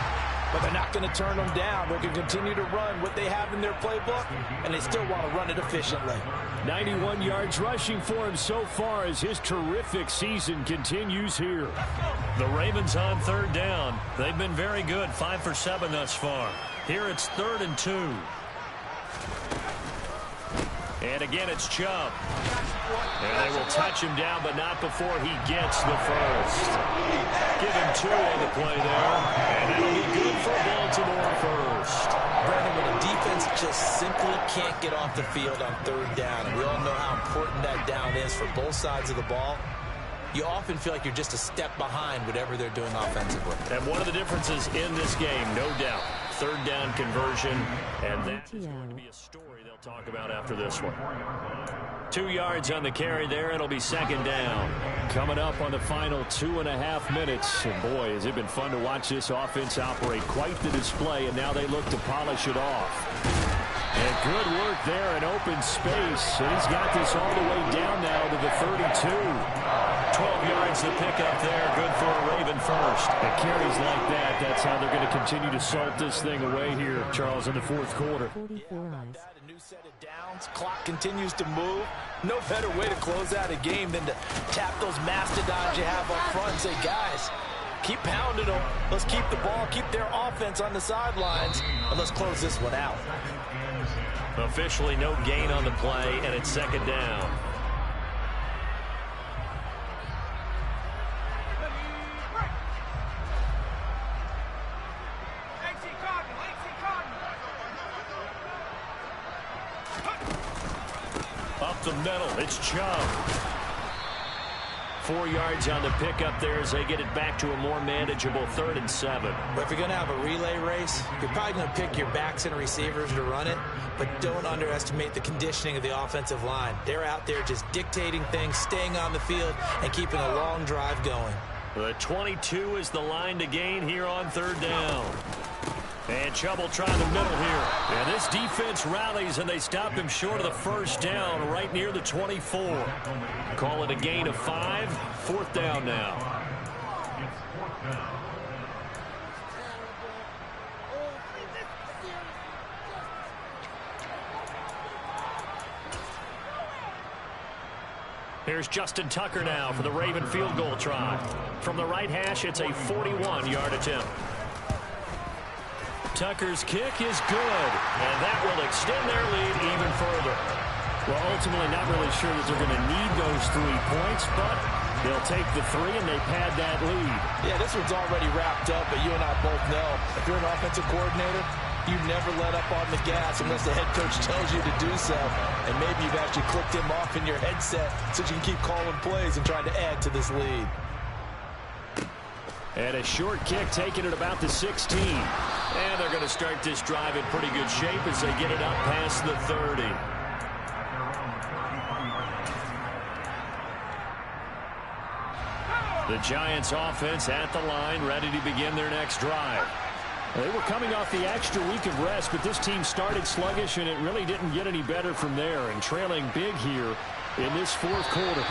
But they're not going to turn them down. They're going to continue to run what they have in their playbook, and they still want to run it efficiently. 91 yards rushing for him so far as his terrific season continues here. The Ravens on third down. They've been very good, 5 for 7 thus far. Here it's 3rd and 2. And again, it's Chubb. And they will touch him down, but not before he gets the first. Give him 2 on the play there. And that'll be good for Baltimore first. Brandon, when a defense just simply can't get off the field on third down, and we all know how important that down is for both sides of the ball, you often feel like you're just a step behind whatever they're doing offensively. And one of the differences in this game, no doubt, third down conversion, and that is going to be a story they'll talk about after this one. 2 yards on the carry there. It'll be 2nd down. Coming up on the final 2.5 minutes. And boy, has it been fun to watch this offense operate. Quite the display, and now they look to polish it off. And good work there in open space. And he's got this all the way down now to the 32. 12 yards to pick up there. Good for a Raven first. And carries like that, that's how they're going to continue to salt this thing away here, Charles, in the fourth quarter. 44 eyes. A new set of downs. Clock continues to move. No better way to close out a game than to tap those mastodons you have up front and say, guys, keep pounding them. Let's keep the ball, keep their offense on the sidelines, and let's close this one out. Officially no gain on the play, and it's 2nd down. Up the middle, it's Chubb. 4 yards on the pickup there as they get it back to a more manageable 3rd and 7. But if you're going to have a relay race, you're probably going to pick your backs and receivers to run it, but don't underestimate the conditioning of the offensive line. They're out there just dictating things, staying on the field, and keeping a long drive going. The 22 is the line to gain here on 3rd down. And Chubb will try the middle here. And this defense rallies, and they stop him short of the 1st down right near the 24. Call it a gain of 5. 4th down now. Here's Justin Tucker now for the Raven field goal try. From the right hash, it's a 41-yard attempt. Tucker's kick is good, and that will extend their lead even further. Well, ultimately, not really sure that they're going to need those 3 points, but they'll take the 3, and they pad that lead. Yeah, this one's already wrapped up, but you and I both know if you're an offensive coordinator, you never let up on the gas unless the head coach tells you to do so. And maybe you've actually clicked him off in your headset so you can keep calling plays and trying to add to this lead. And a short kick taken at about the 16. And they're going to start this drive in pretty good shape as they get it up past the 30. The Giants offense at the line, ready to begin their next drive. They were coming off the extra week of rest, but this team started sluggish, and it really didn't get any better from there, and trailing big here in this 4th quarter.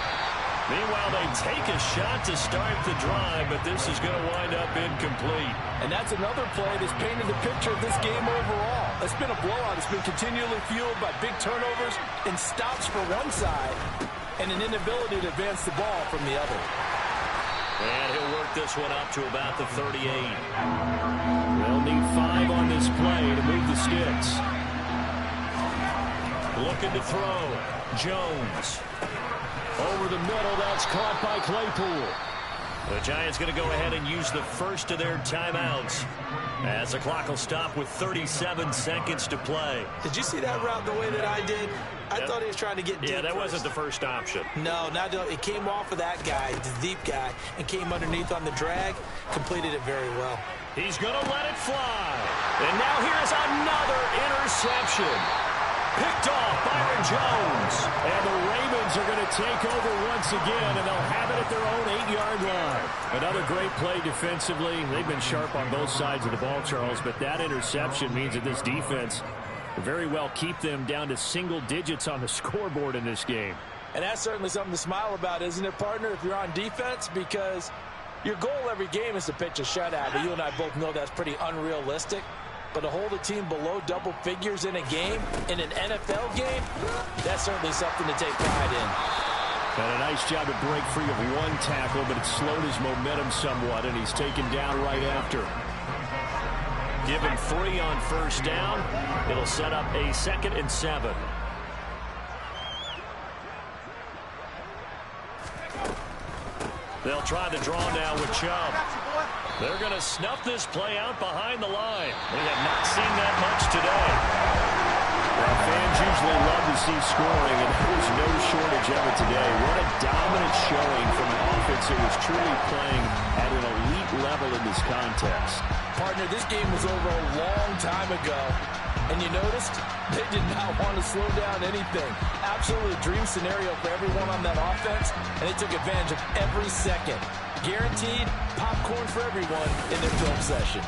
Meanwhile, they take a shot to start the drive, but this is going to wind up incomplete. And that's another play that's painted the picture of this game overall. It's been a blowout. It's been continually fueled by big turnovers and stops for one side and an inability to advance the ball from the other. And he'll work this one up to about the 38. They'll need 5 on this play to move the sticks. Looking to throw. Jones. Over the middle, that's caught by Claypool. The Giants going to go ahead and use the first of their timeouts as the clock will stop with 37 seconds to play. Did you see that route the way that I did? I thought he was trying to get deep. Yeah, that first. wasn't the first option. No, it came off of that guy, the deep guy, and came underneath on the drag, completed it very well. He's going to let it fly. And now here's another interception. Picked off Byron Jones. And the Ravens are going to take over once again, and they'll have it at their own 8-yard line. Another great play defensively. They've been sharp on both sides of the ball, Charles, but that interception means that this defense will very well keep them down to single digits on the scoreboard in this game. And that's certainly something to smile about, isn't it, partner, if you're on defense? Because your goal every game is to pitch a shutout, but you and I both know that's pretty unrealistic. But to hold a team below double figures in a game, in an NFL game, that's certainly something to take pride in. And a nice job to break free of one tackle, but it slowed his momentum somewhat, and he's taken down right after. Give him 3 on first down. It'll set up a 2nd and 7. They'll try to draw now with Chubb. They're going to snuff this play out behind the line. We have not seen that much today. Well, fans usually love to see scoring, and there's no shortage of it today. What a dominant showing from an offense that was truly playing at an elite level in this context. Partner, this game was over a long time ago. And you noticed they did not want to slow down anything. Absolutely a dream scenario for everyone on that offense, and they took advantage of every second. Guaranteed popcorn for everyone in their film session.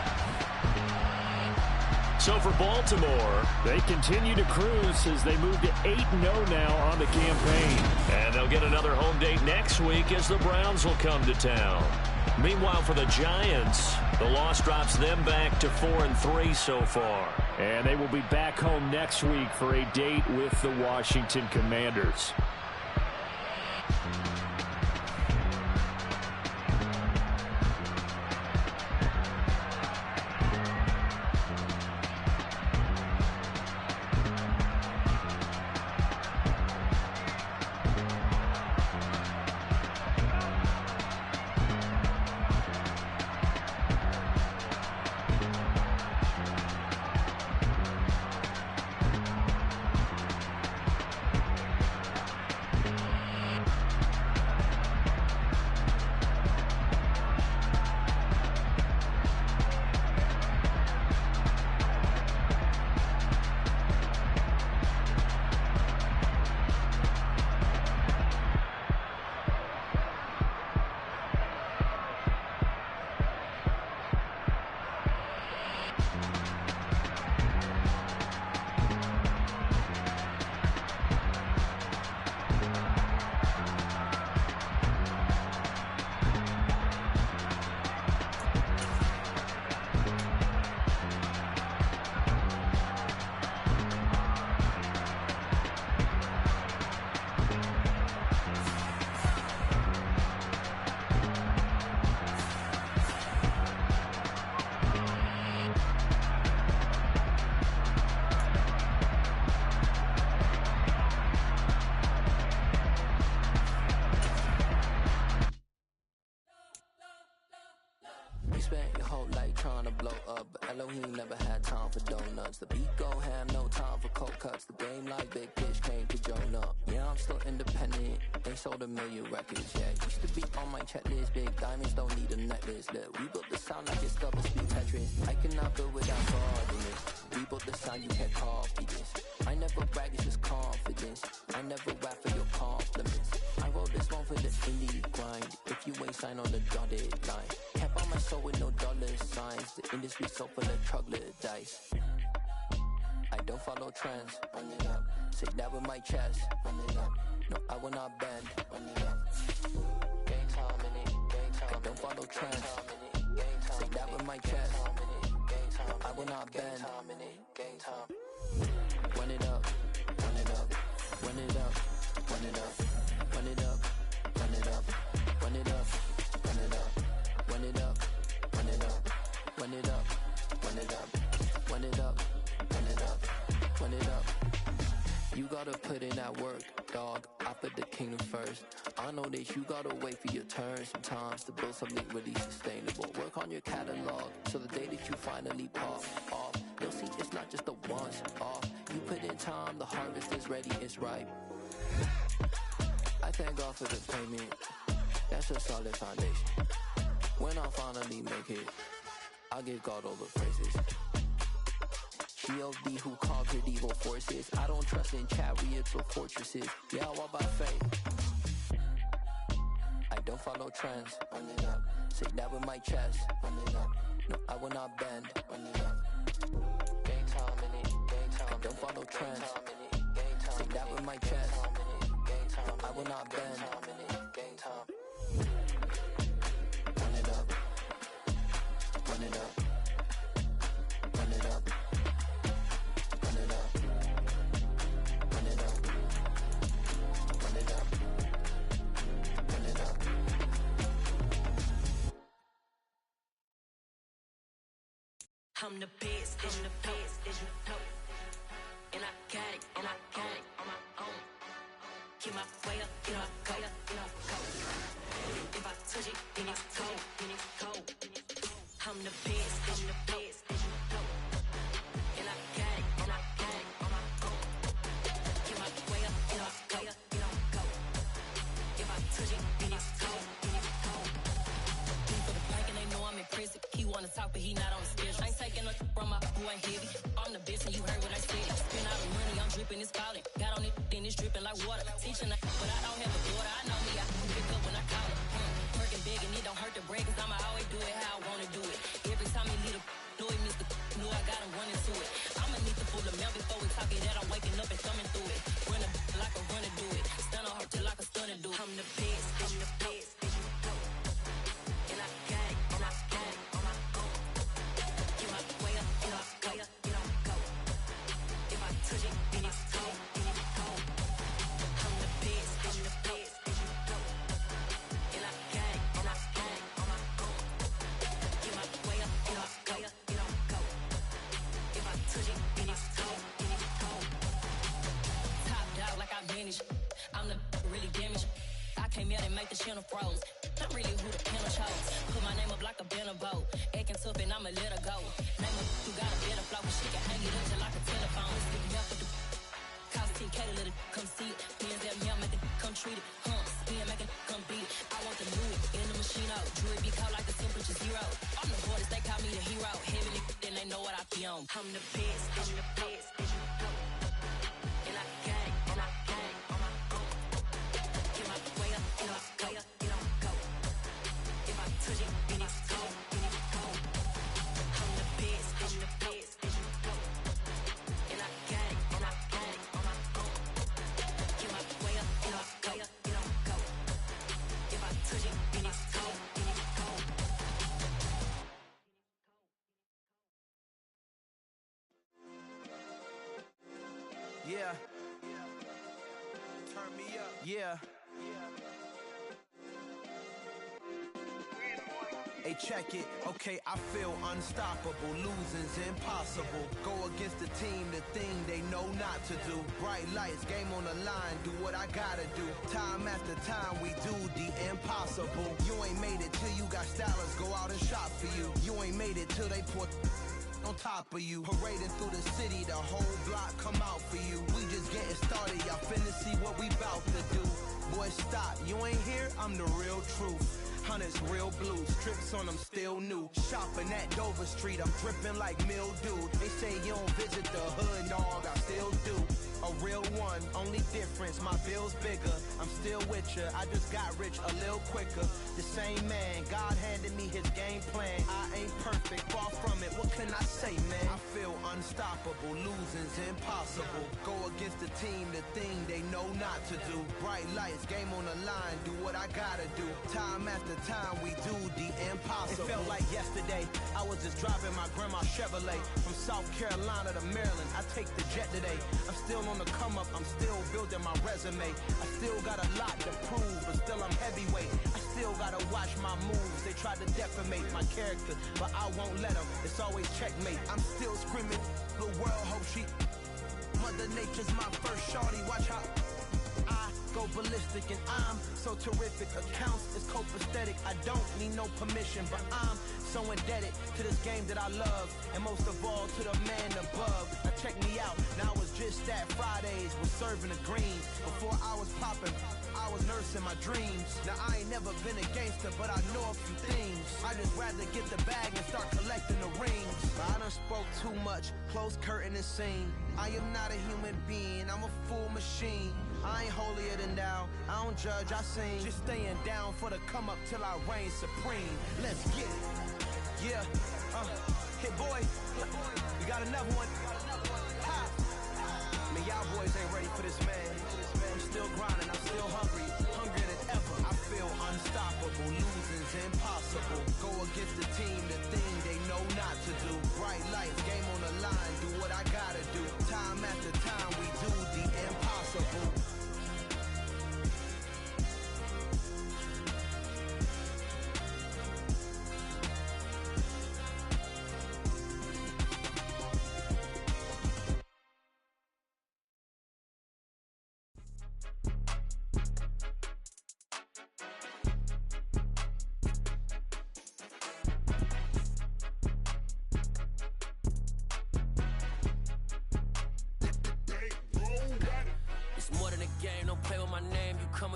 So for Baltimore, they continue to cruise as they move to 8-0 now on the campaign. And they'll get another home date next week as the Browns will come to town. Meanwhile, for the Giants, the loss drops them back to 4-3 so far. And they will be back home next week for a date with the Washington Commanders. Spent your whole life trying to blow up, but Elohim never had time for donuts. The beat go ham, no time for cold cuts. The game like Big Pitch came to Jonah. Yeah, I'm still independent, they sold 1 million records. Yeah, used to be on my checklist. Big diamonds don't need a necklace. Look, we built the sound like it's double speed Tetris. I cannot build without God in it. We built the sound, you can't copy this. I never brag, it's just confidence. I never rap for your compliments. I wrote this one for the indie grind. If you ain't signed on the dotted line, kept on my soul with no dollar signs. The industry so full of troglodytes. I don't follow trends. Run it up. Say that with my chest. Run it up. No, I will not bend. Run it up. Gang time in it. Gang time. I don't follow trends. Say that with my chest. No, I will not bend. Gang time. Run it up. Run it up. Run it up. Run it up. Run it up. Run it up. Run it up. Run it up. Run it up. Run it up. Run it up. Run it up. Run it up. Run it up. Run it up. You gotta put in that work, dog. I put the kingdom first. I know that you gotta wait for your turn sometimes to build something really sustainable. Work on your catalog so the day that you finally pop off, you'll see it's not just a once off. You put in time, the harvest is ready, it's ripe. I thank God for the payment. That's a solid foundation. When I finally make it, I give God all the praises. G.O.D. who conquered evil forces. I don't trust in chariots or fortresses. Yeah, I walk by faith. I don't follow trends. Run it up. Say that with my chest. Run it up. No, I will not bend. Run it up. Game time in it. Game time. I don't follow trends. Say that with my chest. No, I will not bend. Game time. Run it up. Run it up. Run it up. Run it up. Run it up. Run it up. Run it up. I'm the best, I'm the best, as you know. And I got it, on my own. Get my way up, get my go, go. If I touch it, then it's cold, I'm the best, as you know. And I got it, on my own. Get my way up, get my go. If I touch it, then it's cold, for the bank and they know I'm in prison. He wanna talk, but he not on the schedule. I ain't taking no from my boy heavy. I'm the best and you heard what I said. Spend all the money, I'm dripping, it's falling. Got on it, then it's dripping like water. Teaching but I don't have a daughter. I know me, I can pick up when I call it. Working big and it don't hurt to break, cause I'ma always do it how I wanna do it. Every time he leave know he missed the know I got him running to it. I'ma need to pull the mail before we talk it that I'm waking up and thumbing through it. Run a like a runner do it. Stun on her till like a stunner do it. I'm the best, I'm the best. And I got it, on my own. Get my way up, get my go. If I touch it, then it's cold, I'm the best, and I got it, on my own. Get my way up, get my go. If I touch it, then it's cold, Top dog like I manage. I'm the really damaged. I came out and make the channel froze. I'm really who the panel chose. Put my name up like a banner boat. Acting tough and I'ma let her go. Name her who got a better flow. She can hang it up just like a telephone. Stick me up with the cost 10K to let it come see it. Hands that me, I make it come treat it. Spin, make it come beat it. I want the new in the machine out. Jewelry be cold like the temperature 0. I'm the hardest, they call me the hero. Heavy then they know what I be on. I'm the best, and I got it, on my own. Get my way up, get my go. If I touch it, then it's cold, I'm the best, and I got it, on my own. Get my way up, get my go. If I touch it, then it's cold, Yeah. Turn me up. Yeah. Hey, check it. Okay, I feel unstoppable. Losing's impossible. Go against the team, the thing they know not to do. Bright lights, game on the line. Do what I gotta do. Time after time, we do the impossible. You ain't made it till you got stylers. Go out and shop for you. You ain't made it till they put on top of you. Parading through the city, the whole block come out for you. We just getting started, y'all finna see what we bout to do. Boy, stop, you ain't here, I'm the real truth. Hunters, real blue, strips on them still new. Shopping at Dover Street, I'm dripping like mildew. They say you don't visit the hood, dog, I still do. A real one, only difference, my bill's bigger. I'm still with ya, I just got rich a little quicker. The same man, God handed me his game plan. I ain't perfect, far from it, what can I say, man? I feel unstoppable, losing's impossible. Go against the team, the thing they know not to do. Bright lights, game on the line, do what I gotta do. Time after time, we do the impossible. It felt like yesterday, I was just driving my grandma's Chevrolet. From South Carolina to Maryland, I take the jet today. I'm still on the come up, I'm still building my resume. I still got a lot to prove, but still I'm heavyweight. I still gotta watch my moves, they try to defamate my character, but I won't let them, it's always checkmate. I'm still screaming, the world hope she Mother Nature's my first shorty, watch how I go ballistic and I'm so terrific. Accounts is copacetic, I don't need no permission, but I'm so indebted to this game that I love, and most of all to the man above. Now check me out, now it's just that Fridays was serving the greens. Before I was popping, I was nursing my dreams. Now I ain't never been a gangster, but I know a few things. I just rather get the bag and start collecting the rings. But I done spoke too much, close curtain and scene. I am not a human being, I'm a full machine. I ain't holier than thou, I don't judge, I sing. Just staying down for the come up till I reign supreme. Let's get it. Yeah, hit boy, we got another one. Ha! Man, y'all boys ain't ready for this, man. I'm still grinding, I'm still hungry, hungrier than ever. I feel unstoppable, losing's impossible. Go against the team, the thing they know not to do. Bright lights, game on the line, do what I gotta do. Time after time, we do the impossible.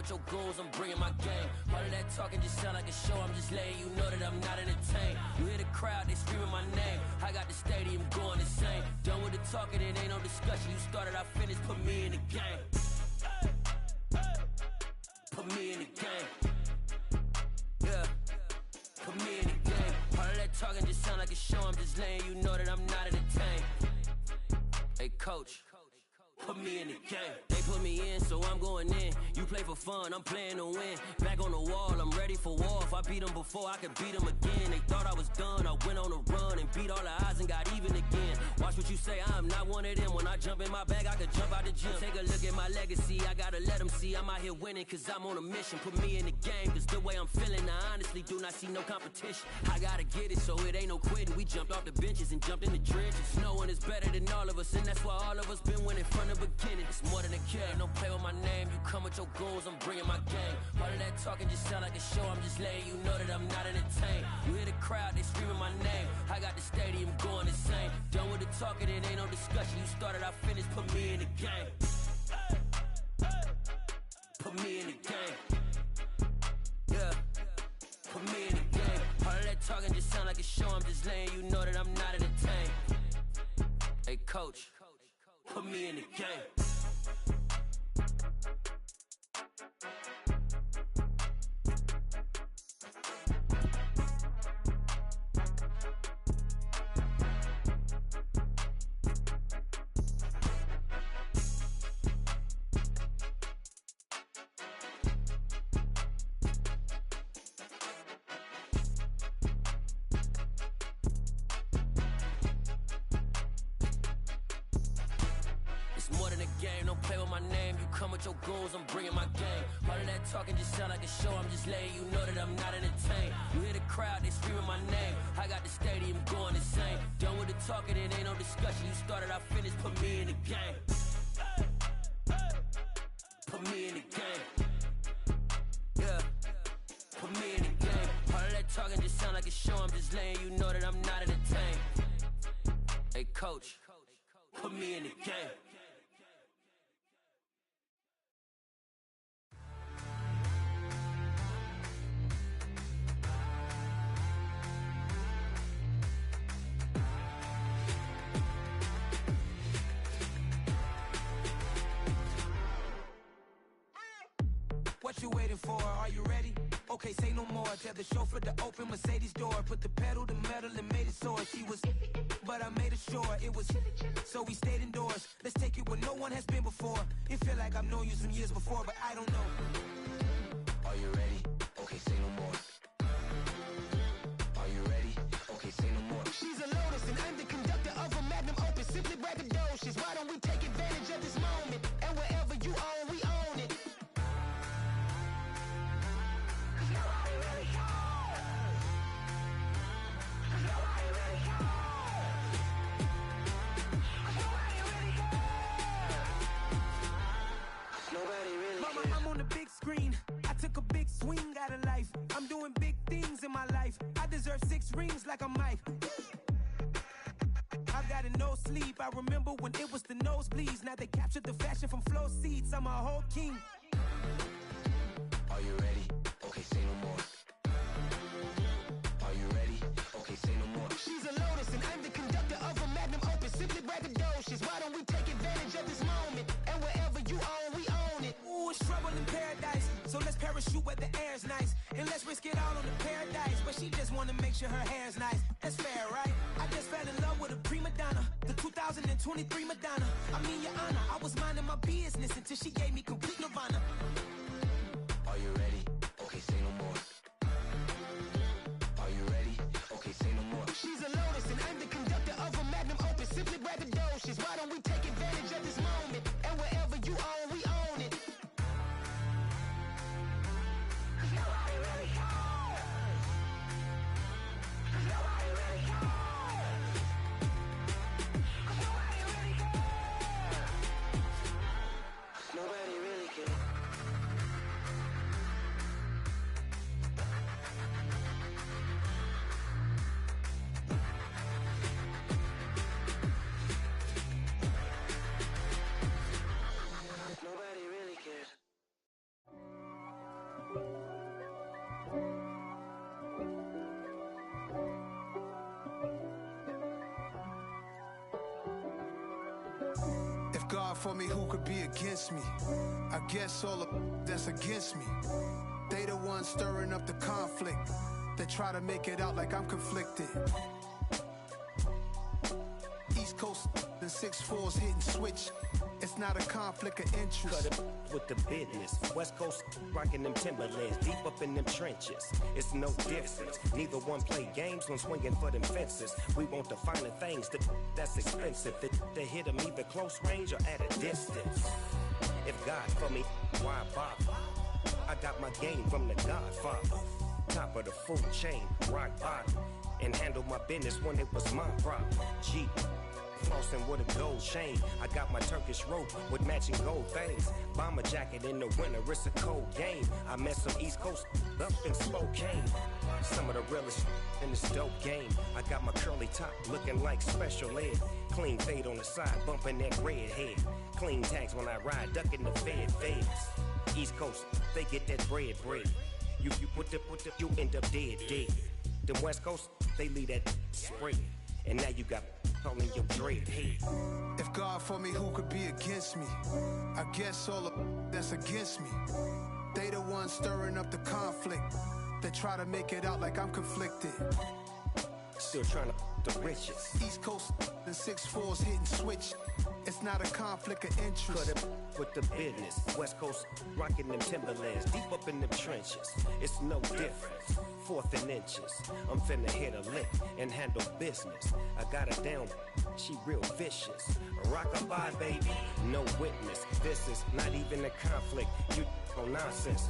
Your goals, I'm bringing my game. All of that talking just sound like a show. I'm just letting you know that I'm not entertained. You hear the crowd, they screaming my name. I got the stadium going insane. Done with the talking, it ain't no discussion. You started, I finished, put me in the game. Put me in the game. Yeah, put me in the game. All of that talking just sound like a show. I'm just letting you know that I'm not entertained. Hey, coach, put me in the game. They put me in, so I'm going in. You play for fun, I'm playing to win. Back on the wall, I'm ready for war. If I beat them before, I could beat them again. They thought I was done, I went on a run and beat all the odds and got even again. Watch what you say, I'm not one of them. When I jump in my bag, I could jump out the gym. Take a look at my legacy, I gotta let them see I'm out here winning, cause I'm on a mission. Put me in the game, cause the way I'm feeling, I honestly do not see no competition. I gotta get it, so it ain't no quitting. We jumped off the benches and jumped in the trenches. No one is better than all of us, and that's why all of us been winning from the beginning. It's more than a game, don't play with my name. You come with your goals, I'm bringing my game. All of that talking just sound like a show. I'm just letting you know that I'm not entertained. You hear the crowd, they screaming my name. I got the stadium going insane. Done with the talking, it ain't no discussion. You started, I finished, put me in the game. Put me in the game. Yeah, put me in the game. All of that talking just sound like a show. I'm just letting you know that I'm not entertained. Hey, coach, put me in the game. Your goals, I'm bringing my game. All of that talking just sound like a show. I'm just letting you know that I'm not entertained. You hear the crowd, they screaming my name. I got the stadium going insane. Done with the talking, it ain't no discussion. You started, I finished, put me in the game. Put me in the game. Yeah, put me in the game. All of that talking just sound like a show. I'm just letting you know that I'm not entertained. Hey, coach, put me in the game. What you waiting for? Are you ready? Okay, say no more. Tell the chauffeur to open Mercedes door. Put the pedal to metal and made it soar. She was, but I made it sure it was. So we stayed indoors. Let's take it where no one has been before. It feel like I've known you some years before, but I don't know. Are you ready? Okay, say no more. Are you ready? Okay, say no more. She's a Lotus and I'm the conductor of a Magnum Opus. Simply braggadocious. Why don't we take advantage of this moment? And wherever you own, we own it. I took a big swing out of life. I'm doing big things in my life. I deserve 6 rings like I'm Mike. I've got no sleep. I remember when it was the nosebleeds. Now they captured the fashion from flow seats. I'm a whole king. Are you ready? Okay, say no more. Are you ready? Okay, say no more. She's a lotus and I'm the conductor of a magnum opus. Simply braggadocious. Why don't we take advantage of this moment? And wherever you own, we own it. Ooh, it's trouble in paradise. So let's parachute where the air's nice. And let's risk it all on the paradise. But she just wanna make sure her hair's nice. That's fair, right? I just fell in love with a prima donna. The 2023 Madonna. I mean, your honor, I was minding my business until she gave me complete nirvana. Are you ready? Okay, say no more. Are you ready? Okay, say no more. She's a lotus and I'm the conductor of a magnum opus. Simply braggadocious. Why don't we take advantage of this moment? And wherever you own, we own it. Nobody really cares. Nobody really cares. Nobody really cares. Nobody really cares. Nobody really cares. If God for me, who could be against me? I guess all of that's against me. They the ones stirring up the conflict. They try to make it out like I'm conflicted. East Coast and 6'4's hitting switch. It's not a conflict of interest. Cut it with the business. West Coast rocking them Timberlands, deep up in them trenches. It's no difference. Neither one play games when swinging for them fences. We want the finer things that's expensive. That hit them either close range or at a distance. If God for me, why bother? I got my game from the Godfather. Top of the food chain, rock bottom. And handle my business when it was my problem. G. Flossing with a gold chain. I got my Turkish rope with matching gold things. Bomber jacket in the winter, it's a cold game. I met some East Coast up in Spokane. Some of the realest in this dope game. I got my curly top looking like special ed. Clean fade on the side, bumping that red head. Clean tags when I ride, ducking the feds. East Coast, they get that bread. You you end up dead. Them West Coast, they leave that spread. And now you got calling your dread head. If God for me, who could be against me? I guess all of that's against me. They the ones stirring up the conflict. They try to make it out like I'm conflicted. Still trying to the riches. East Coast and 6'4's hitting switch. It's not a conflict of interest. Cut it with the business. West Coast rocking them Timberlands, deep up in them trenches. It's no difference. 4th and inches. I'm finna hit a lick and handle business. I got her down, she real vicious. Rock-a-bye, baby, no witness. This is not even a conflict. You on nonsense.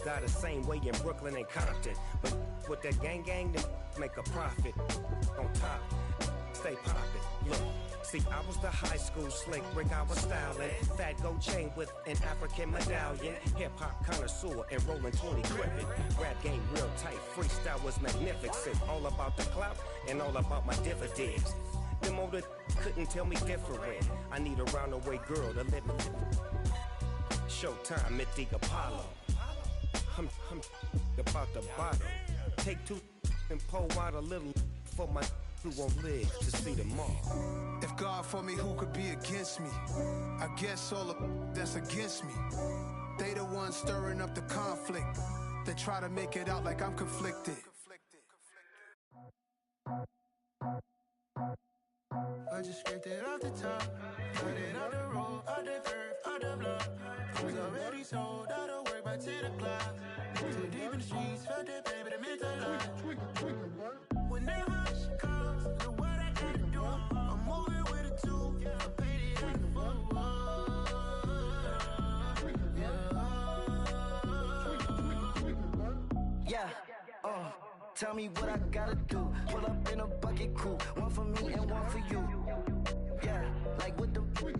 Got the same way in Brooklyn and Compton. But with that gang, then make a profit. On top, stay poppin'. Look. See, I was the high school slick Rick, I was styling. Fat gold chain with an African medallion. Hip-hop connoisseur and rolling 20 crippin'. Rap game real tight, freestyle was magnificent. All about the clout and all about my dividends. Them older couldn't tell me different. I need a roundaway girl to let me Showtime at the Apollo. I'm about the bottom. Take 2 and pour out a little for my who won't live to see tomorrow. If God for me, who could be against me? I guess all of that's against me. They the ones stirring up the conflict. They try to make it out like I'm conflicted. I just scraped it off the top, cut it off the road, out the curve, out the block. I was already sold, out of work by 10 o'clock. Too deep in the streets, felt that pain, but it meant a lot. Whenever she calls, know what I gotta do. I'm moving with a 2, I paid it like a 4. Yeah, tell me what I gotta do. Pull up in a bucket crew, one for me and one for you. Yeah, like with the roof.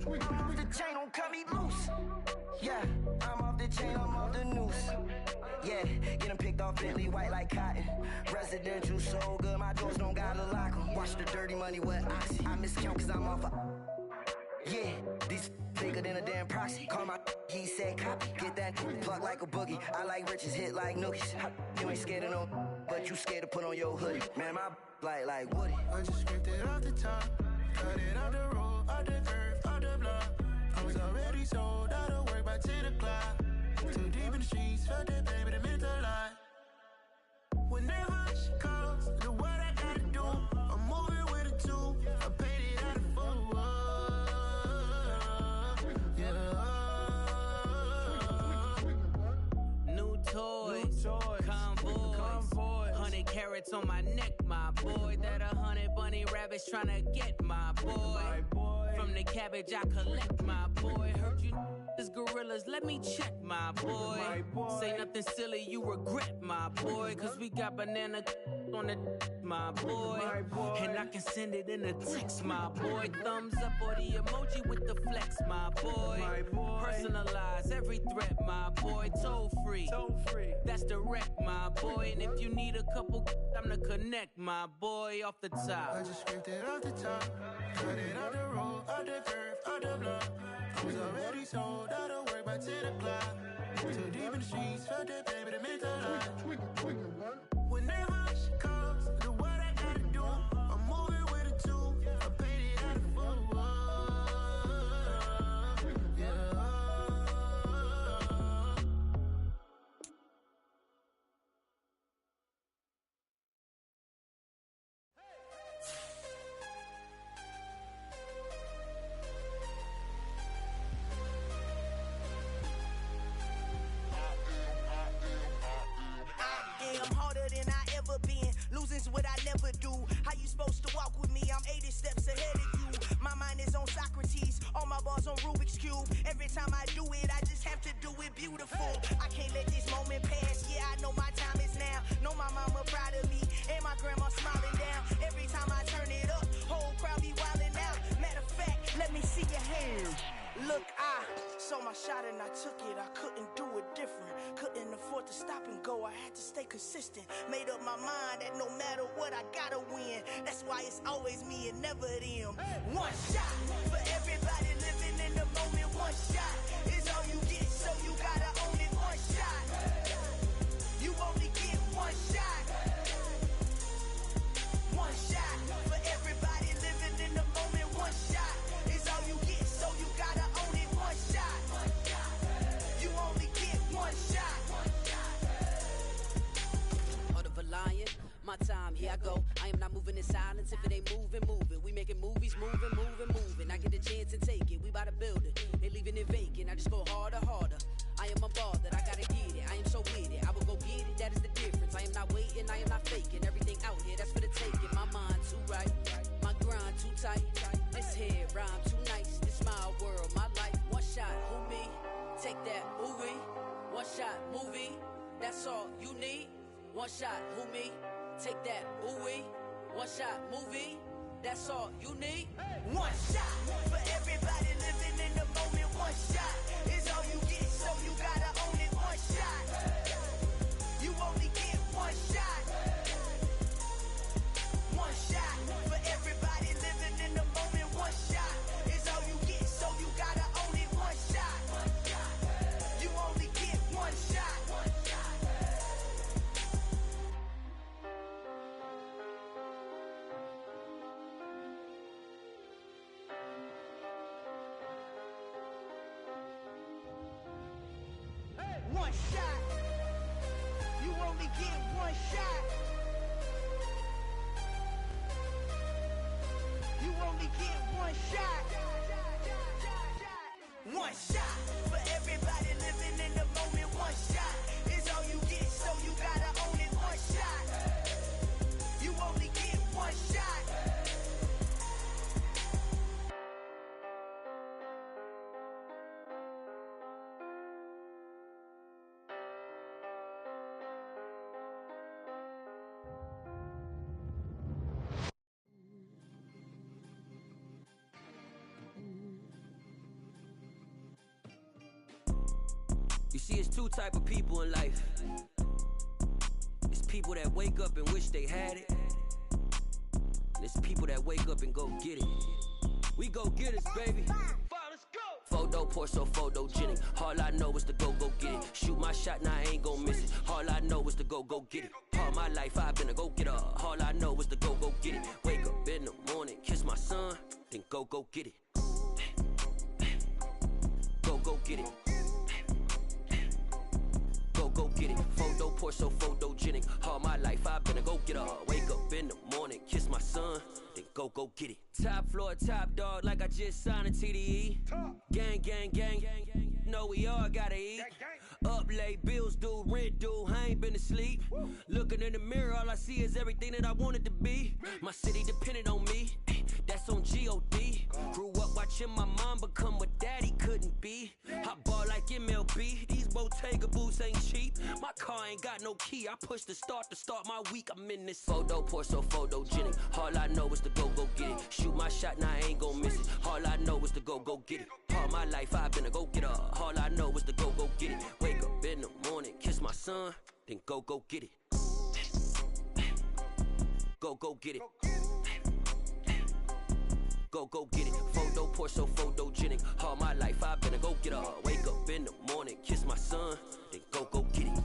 I'm off the chain, don't cut me loose. Yeah, I'm off the chain, I'm off the noose. Yeah, getting picked off Bentley, white like cotton. Residential so good, my doors don't gotta lock 'em. Watch the dirty money with Oxy. I miscount cause I'm off a... Yeah, these bigger than a damn proxy. Call my He said copy, get that plug like a boogie. I like riches, hit like nookies. You ain't scared of no, but you scared to put on your hoodie. Man, my like Woody. I just scraped it off the top, cut it off the road, off the curve, off the block. I was already sold out of work by 10 o'clock. Too deep in the streets, felt that baby, that meant a lot. Whenever she calls, do what I gotta do. I'm moving with a two, I paid it out of full. Yeah. New toys, convoys, 100 carats on my neck, my boy. That 100 bunny rabbits tryna get my boy. From the cabbage I collect, my boy. Heard you is gorillas, let me check, my boy. Say nothing silly, you regret, my boy. Cause we got banana on the my boy. And I can send it in a text, my boy. Thumbs up or the emoji with the flex, my boy. Personalize every threat, my boy. Toll free, that's direct, my boy. And if you need a couple, I'm the connect, my boy. Off the top, I just scraped it off the top, cut it off the road, off the curve, off the block. I was already sold out of work by 10 o'clock. Too deep in the streets, felt that baby, that meant a lot. Whenever she calls, do what I gotta do. I'm moving with a two, I paid it out of full. Yeah. I'm harder than I ever been. Losing's what I never do. How you supposed to walk with me? I'm 80 steps ahead of you. My mind is on Socrates, all my bars on Rubik's Cube. Every time I do it, I just have to do it beautiful. I can't let this moment pass. Yeah, I know my time is now. Know my mama proud of me, and my grandma smiling down. Every time I turn it up, whole crowd be wildin' out. Matter of fact, let me see your hands. Look, I saw my shot and I took it. I couldn't do it different. Couldn't afford to stop and go. I had to stay consistent. Made up my mind that no matter what, I gotta win. That's why it's always me and never them. One shot for everybody living in the moment. One shot is all you get, so you gotta own it. One shot. You only get one shot. One shot for everybody living in the moment. One shot is all you get, so you gotta own it. One shot. You only get one shot. Heart of a lion, my time, here I go. I am not moving in silence. If it ain't moving, move it. We making movies, moving. I get a chance and take it. We bout to build it. They leaving it vacant. I just go harder. I am a ball that I gotta get it. I am so with it. I will go get it. That is the difference. I am not waiting. I am not faking. Everything out here, that's for the taking. My mind too right. My grind too tight. This head rhyme too nice. This my world, my life. One shot, who me? Take that, who we? One shot, movie. That's all you need. One shot, who me? Take that, who we? One shot, movie. That's all you need. One shot for everybody living in the moment. One shot is all you get, so you gotta own it. One shot. You only get one shot. One shot for everybody living in the moment. One shot is all you get, so you gotta own it. One shot. You only get one shot. One shot. You only get one shot. You only get one shot. One shot for everybody living in the moment. One shot is all you get, so you gotta own it. One shot. You only get one shot. You see, it's two type of people in life. It's people that wake up and wish they had it. And it's people that wake up and go get it. We go get it, baby. Let's go. 4 Photo poor, so photogenic. All I know is to go get it. Shoot my shot, now I ain't gon' miss it. All I know is to go get it. All my life I've been a go-getter. All I know is to go get it. Wake up in the morning, kiss my son, then go get it. Go get it. Go get it. Photo poor, so photogenic. All my life I've been a go-getter. Wake up in the morning, kiss my son, then go get it. Top floor, top dog, like I just signed a TDE. Gang, gang, gang, gang, gang. Know we all gotta eat. Up late, bills due, rent due, I ain't been asleep. Looking in the mirror, all I see is everything that I wanted to be. My city depended on me, that's on G.O.D. Grew up watching my mom become what daddy couldn't be. I ball like MLB, these Bottega boots ain't cheap. My car ain't got no key, I push the start to start my week. I'm in this photo poor, so photogenic. All I know is to go get it. Shoot my shot, now I ain't gon' miss it. All I know is to go get it. All my life I've been a go-getter. All I know is to go get it. Wake up in the morning, kiss my son, then go get it. Go get it. Go get it. Photo poor, so photogenic. All my life I've been a go-getter. Wake up in the morning, kiss my son, then go get it.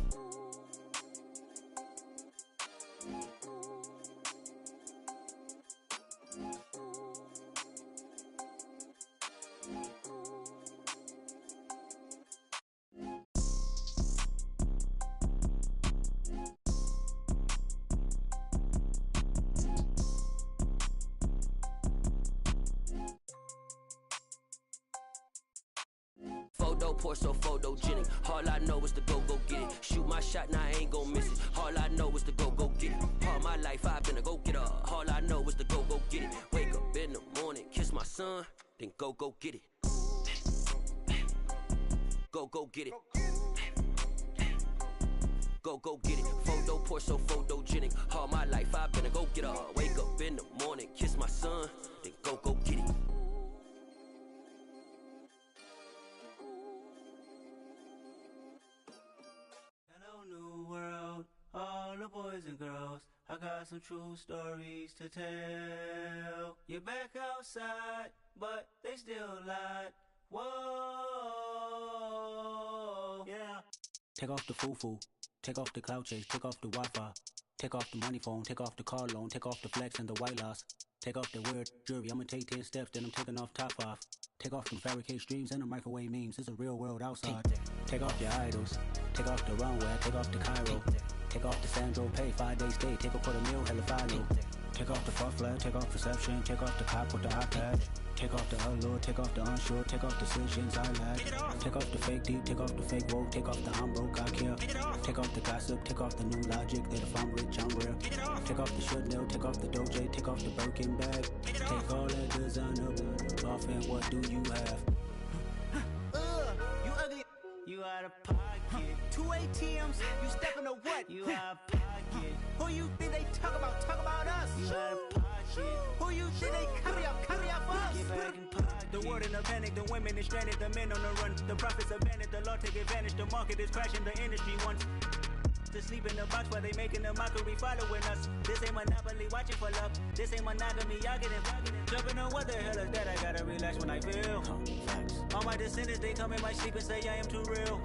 Photo poor, so photogenic. All I know is to go get it. Shoot my shot, now I ain't gon' miss it. All I know is to go get it. All my life I've been a go-getter. All I know is to go get it. Wake up in the morning, kiss my son, then go get it. Go get it. Go get it. Photo poor, so photogenic. All my life I've been a go-getter. Wake up in the morning, kiss my son, then go get it. All the boys and girls, I got some true stories to tell. You're back outside, but they still lied. Whoa, yeah. Take off the foo-foo, take off the cloud chase, take off the Wi-Fi, take off the money phone, take off the car loan, take off the flex and the white loss, take off the weird jewelry. I'ma take 10 steps, then I'm taking off top 5. Take off them fabricate streams and the microwave memes. It's a real world outside. Take off your idols, take off the runway, take off the Cairo. Take off the Sandro pay, 5 days stay, take a quarter meal, hella final. Take off the fuck flag, take off reception, take off the cop with the iPad. Take off the allure, take off the unsure, take off decisions I lack. Take off the fake deep, take off the fake woke, take off the I'm broke, I care. Take off the gossip, take off the new logic, that if I'm rich, I'm real. Take off the should know, take off the doje, take off the Birkin bag. Take all that designer off and what do you have? You ugly, you out of pocket. 2 ATMs, you stepping to what? You out of pocket. Who you think they talk about us? You out of pocket. Who you think they carry up us? Get back in pocket. The world in a panic, the women is stranded, the men on the run. The profits abandoned, the law take advantage, the market is crashing, the industry wants to sleep in the box while they making a mockery following us. This ain't monopoly, watching for love. This ain't monogamy, y'all getting jumping on what the hell is that? I gotta relax when I feel. All my descendants, they come in my sleep and say I am too real.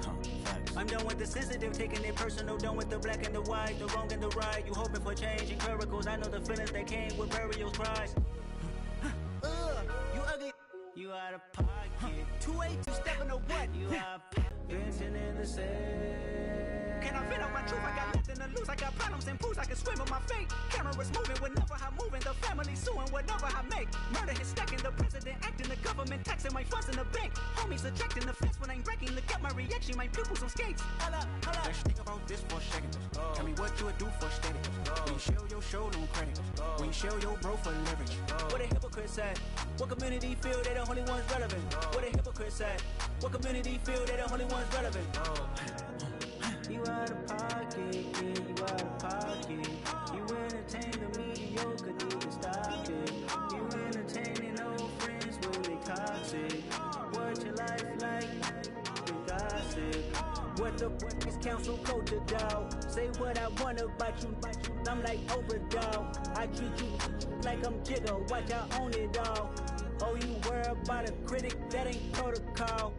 I'm done with the sensitive, taking it personal. Done with the black and the white, the wrong and the right. You hoping for change and miracles. I know the feelings that came with burial cries. You ugly, you out of pocket. 2 8, you stepping to what? You out of pocket. Venting in the sand. Can I vent out my truth? I got nothing to lose. I got problems and pools. I can swim with my fate. Cameras moving whenever I'm moving. The family suing whatever I make. Murder is stacking. The president acting. The government taxing my funds in the bank. Homies ejecting the fence when I'm wrecking. Look at my reaction. My pupils on skates. Holla, holla. Let's think about this for a second. Tell me what you would do for steady. When you show your show, no credit. When you show your bro for leverage. What a hypocrite said. What community feel they the only ones relevant? What a hypocrite said. What community feel they the only ones relevant? You out of pocket, yeah, you out of pocket. You entertain the mediocre, need to stop it. You entertaining old friends when they toxic. What your life like? You gossip. What the is council code to dog? Say what I want about you. I'm like overdog. I treat you like I'm Jigga. Watch I own it all. Oh, you worry about a critic, that ain't protocol.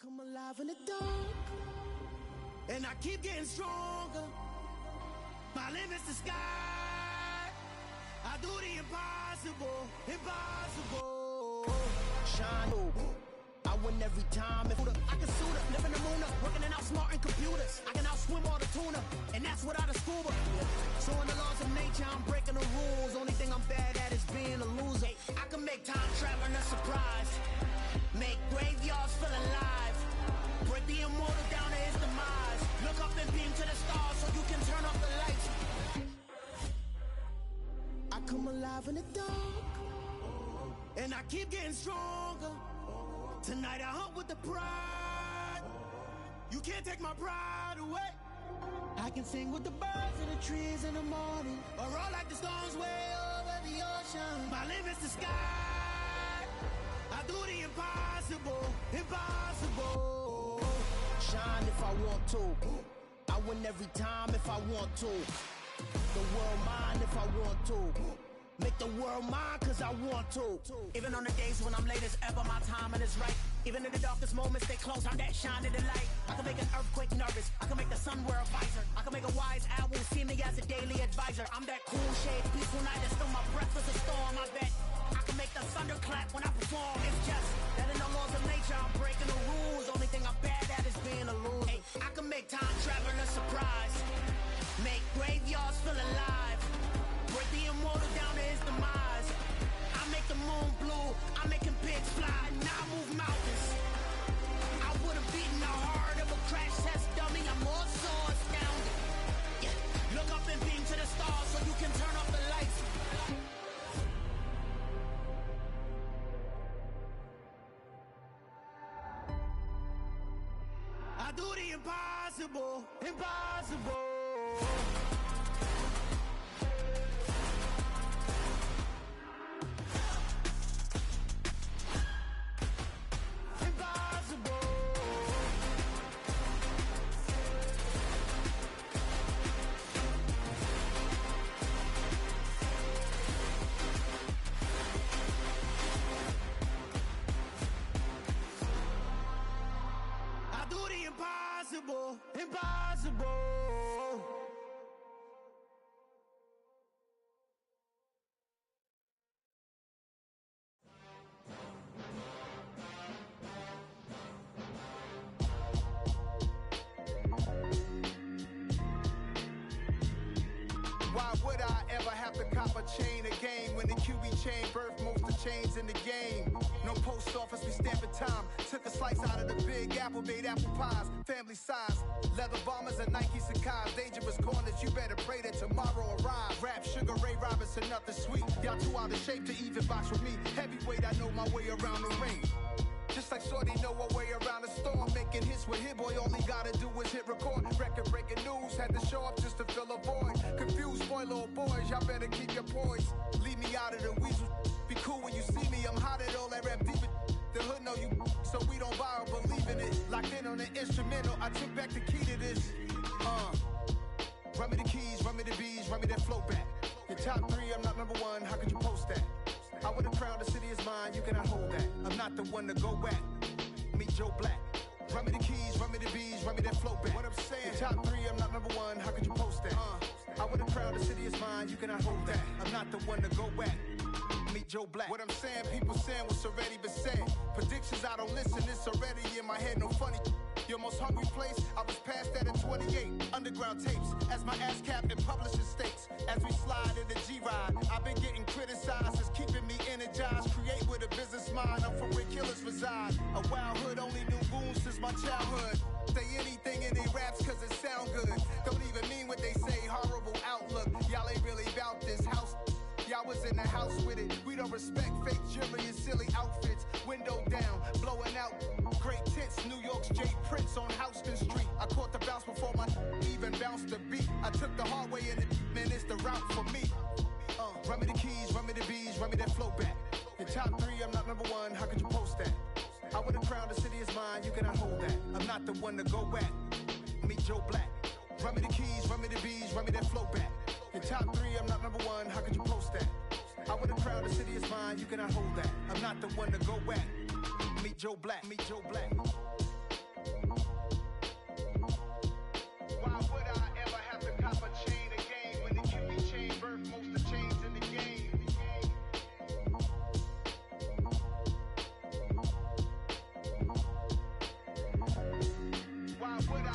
Come alive in the dark, and I keep getting stronger. My limit's the sky. I do the impossible, impossible. Shine, I win every time. If I can suit up, living the moon up, working and outsmarting computers. I can outswim all the tuna, and that's without a scuba. So in the laws of nature, I'm breaking the rules. Only thing I'm bad at is being a loser. I can make time traveling a surprise. Make graveyards feel alive. Break the immortal down to his demise. Look up and beam to the stars so you can turn off the lights. I come alive in the dark, and I keep getting stronger. Tonight I hunt with the pride. You can't take my pride away. I can sing with the birds in the trees in the morning, or roll like the storms way over the ocean. My limit's the sky. I do the impossible, impossible. Shine if I want to. I win every time if I want to. The world mine if I want to. Make the world mine cause I want to. Even on the days when I'm late as ever, my timing is right. Even in the darkest moments, they close, I'm that shining the light. I can make an earthquake nervous, I can make the sun wear a visor. I can make a wise owl see me as a daily advisor. I'm that cool shade, peaceful night, that's still my breath is a storm, I bet. I can make the thunder clap when I perform. It's just that in the laws of nature, I'm breaking the rules. Only thing I'm bad at is being a loser. Hey, I can make time traveling a surprise. Make graveyards feel alive. Break the immortal down to his demise. I make the moon blue. I'm making pigs fly. Now I move mountains. I would have beaten the heart of a crash test dummy. I'm more so astounded. Yeah. Look up and beam to the stars so you can turn off the lights. I do the impossible, impossible. Impossible, impossible. Why would I ever have to cop a chain again when the QB chain birthed most of chains in the game? No post office, we stamping time. Took a slice out of the big apple, made apple pies, family size. Leather bombers and Nike Sacai's. Dangerous corners, you better pray that tomorrow arrives. Rap, Sugar Ray Robinson, nothing sweet. Y'all too out of shape to even box with me. Heavyweight, I know my way around the ring. Just like Shorty know her way around the storm. Making hits with Hit Boy, all he gotta do is hit record. Record breaking news, had to show up just to fill a void. Confused boy, little boys, y'all better keep your poise. Leave me out of the weasel. Be cool when you see me, I'm hot at all that rap deep. The hood know you, so we don't borrow, believe in it. Locked in on the instrumental, I took back the key to this. Run me the keys, run me the bees, run me that flow back. Your top three, I'm not number one, how could you post that? I would have crowned the city is mine, you cannot hold that. I'm not the one to go back. Meet Joe Black. Run me the keys, run me the bees, run me that flow back. What I'm saying, your top three, I'm not number one, how could you post that? I would have crowned the city is mine, you cannot hold that. I'm not the one to go back. Meet Joe Black. What I'm saying, people saying what's already been said. Predictions, I don't listen, it's already in my head, no funny. Your most hungry place, I was past that at 28. Underground tapes, as my ass cap in publishing states. As we slide in the G-Ride, I've been getting criticized, it's keeping me energized. Create with a business mind, I'm from where killers reside. A wild hood, only knew goons since my childhood. Say anything in they raps cause it sound good. Don't even mean what they say, horrible outlook. Y'all ain't really about this house. Y'all was in the house with it. We don't respect fake jewelry and silly outfits. Window down, blowing out great tits. New York's J. Prince on Houston Street. I caught the bounce before my even bounced the beat. I took the hard way and it, man, it's the route for me. Run me the keys, run me the bees, run me that flow back. Your top 3, I'm not number 1, how could you post that? I would have crowned the city is mine, you cannot hold that. I'm not the one to go back. Meet Joe Black. Run me the keys, run me the bees, run me that flow back. Your top 3, I'm not number 1, how could you post that? I would have crowned the city is mine, you cannot hold that. I'm not the one to go back. Meet Joe Black, meet Joe Black. Why would I ever have to cop a chain again when the QB chain birth most of the chains in the game? Why would I?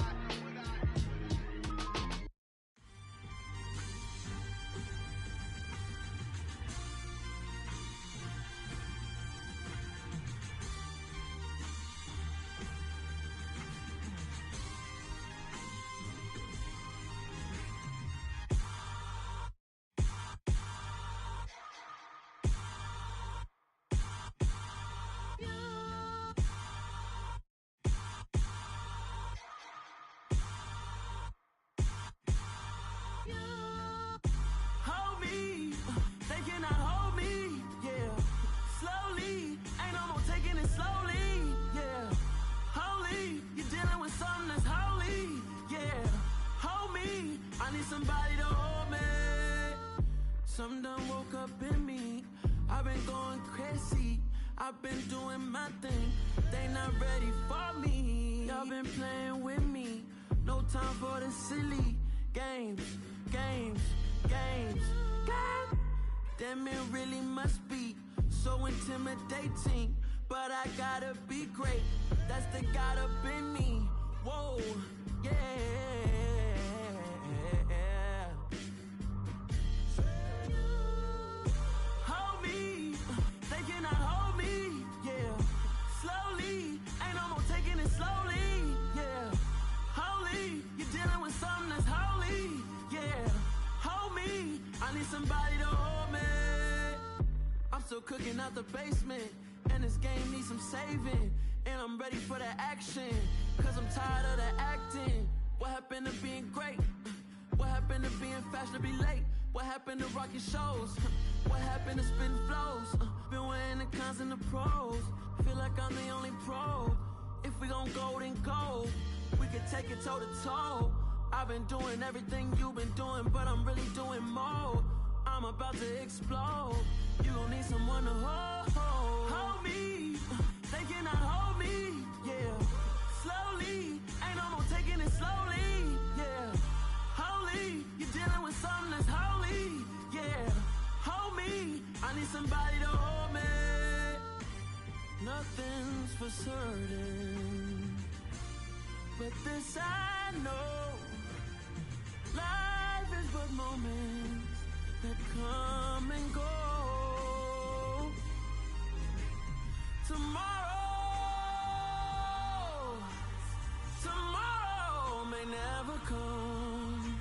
Hold me, they cannot hold me, yeah. Slowly, ain't no more taking it slowly, yeah. Holy, you're dealing with something that's holy, yeah. Hold me, I need somebody to hold me. Something done woke up in me, I've been going crazy, I've been doing my thing, they not ready for me. Y'all been playing with me, no time for the silly games, games, games, games. Damn, it really must be so intimidating, but I gotta be great, that's the God up in me. Whoa, yeah. Hold me, they cannot hold me, yeah. Slowly, ain't no more taking it slowly, yeah. Holy, you're dealing with something that's holy, yeah. Hold me, I need somebody to hold me. I'm still cooking out the basement, and this game needs some saving, and I'm ready for the action, cause I'm tired of the acting. What happened to being great? What happened to being fashionably late? What happened to rocking shows? What happened to spitting flows? Been weighing the cons and the pros, feel like I'm the only pro. If we gon' go, then go, we can take it toe to toe. I've been doing everything you've been doing, but I'm really doing more. I'm about to explode, you gon' need someone to hold. Hold me, they cannot hold me, yeah. Slowly, ain't no more taking it slowly, yeah. Holy, you're dealing with something that's holy, yeah. Hold me, I need somebody to hold me. Nothing's for certain, but this I know, life is but moments that come and go. Tomorrow may never come,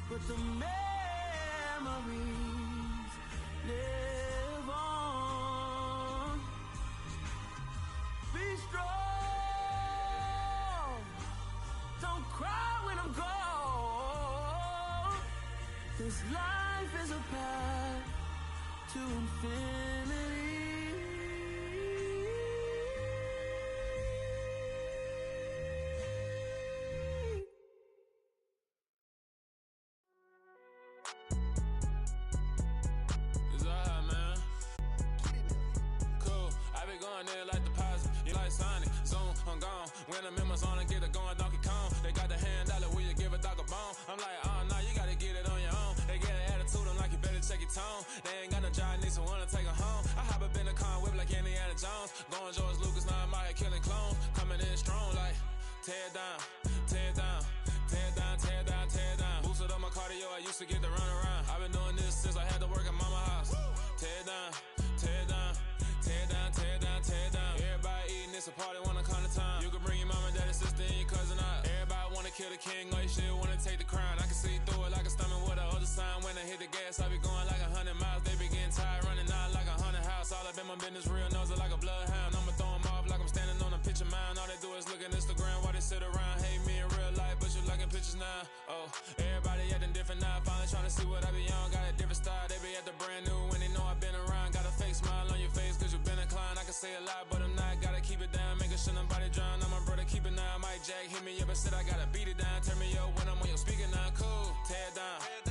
but the memories live on. Be strong, don't cry when I'm gone. This life is a path to infinity. It's alright, man. Cool, I be going there like deposit. You like Sonic, Zoom, I'm gone. When I'm in my zone, I get it going Donkey Kong. They got the hand dollar, will you give a dog a bone? I'm like, oh, no, you gotta get it on your own. They get an attitude, I'm like, you better check your tone. They ain't got no job, need someone to take her home. I hop up in the car, whip like Indiana Jones. Going George Lucas, now I'm out here killing clones. Coming in strong like, tear down, tear down, tear down, tear down, tear down. Boosted up my cardio, I used to get to run around. I've been doing this since I had to work at mama house. Tear down, tear down, tear down, tear down, tear down. Everybody eating, it's a party, wanna come to time. You can bring your mama, daddy, sister, and your cousin out. Everybody wanna kill the king, like shit, wanna take the crown. I can see through it like a stomach with a other sign. When I hit the gas, I be going like 100 miles. They be getting tired, running out like 100 house. All up in my business, real nose like a bloodhound. I'ma throw 'em off like I'm standing on a picture mound. All they do is look at Instagram while they sit around. Hate me in real life, but you liking pictures now. Oh, everybody acting different now. Finally trying to see what I be on. Got a different style, they be at the brand new when they know I've been around. Got a fake smile on your face, cause you been say a lot, but I'm not. Gotta keep it down, making sure nobody drown. I'm my brother, keep it down. Mike Jack hit me up and said I gotta beat it down. Turn me up when I'm on your speaker now. Cool, tear it down.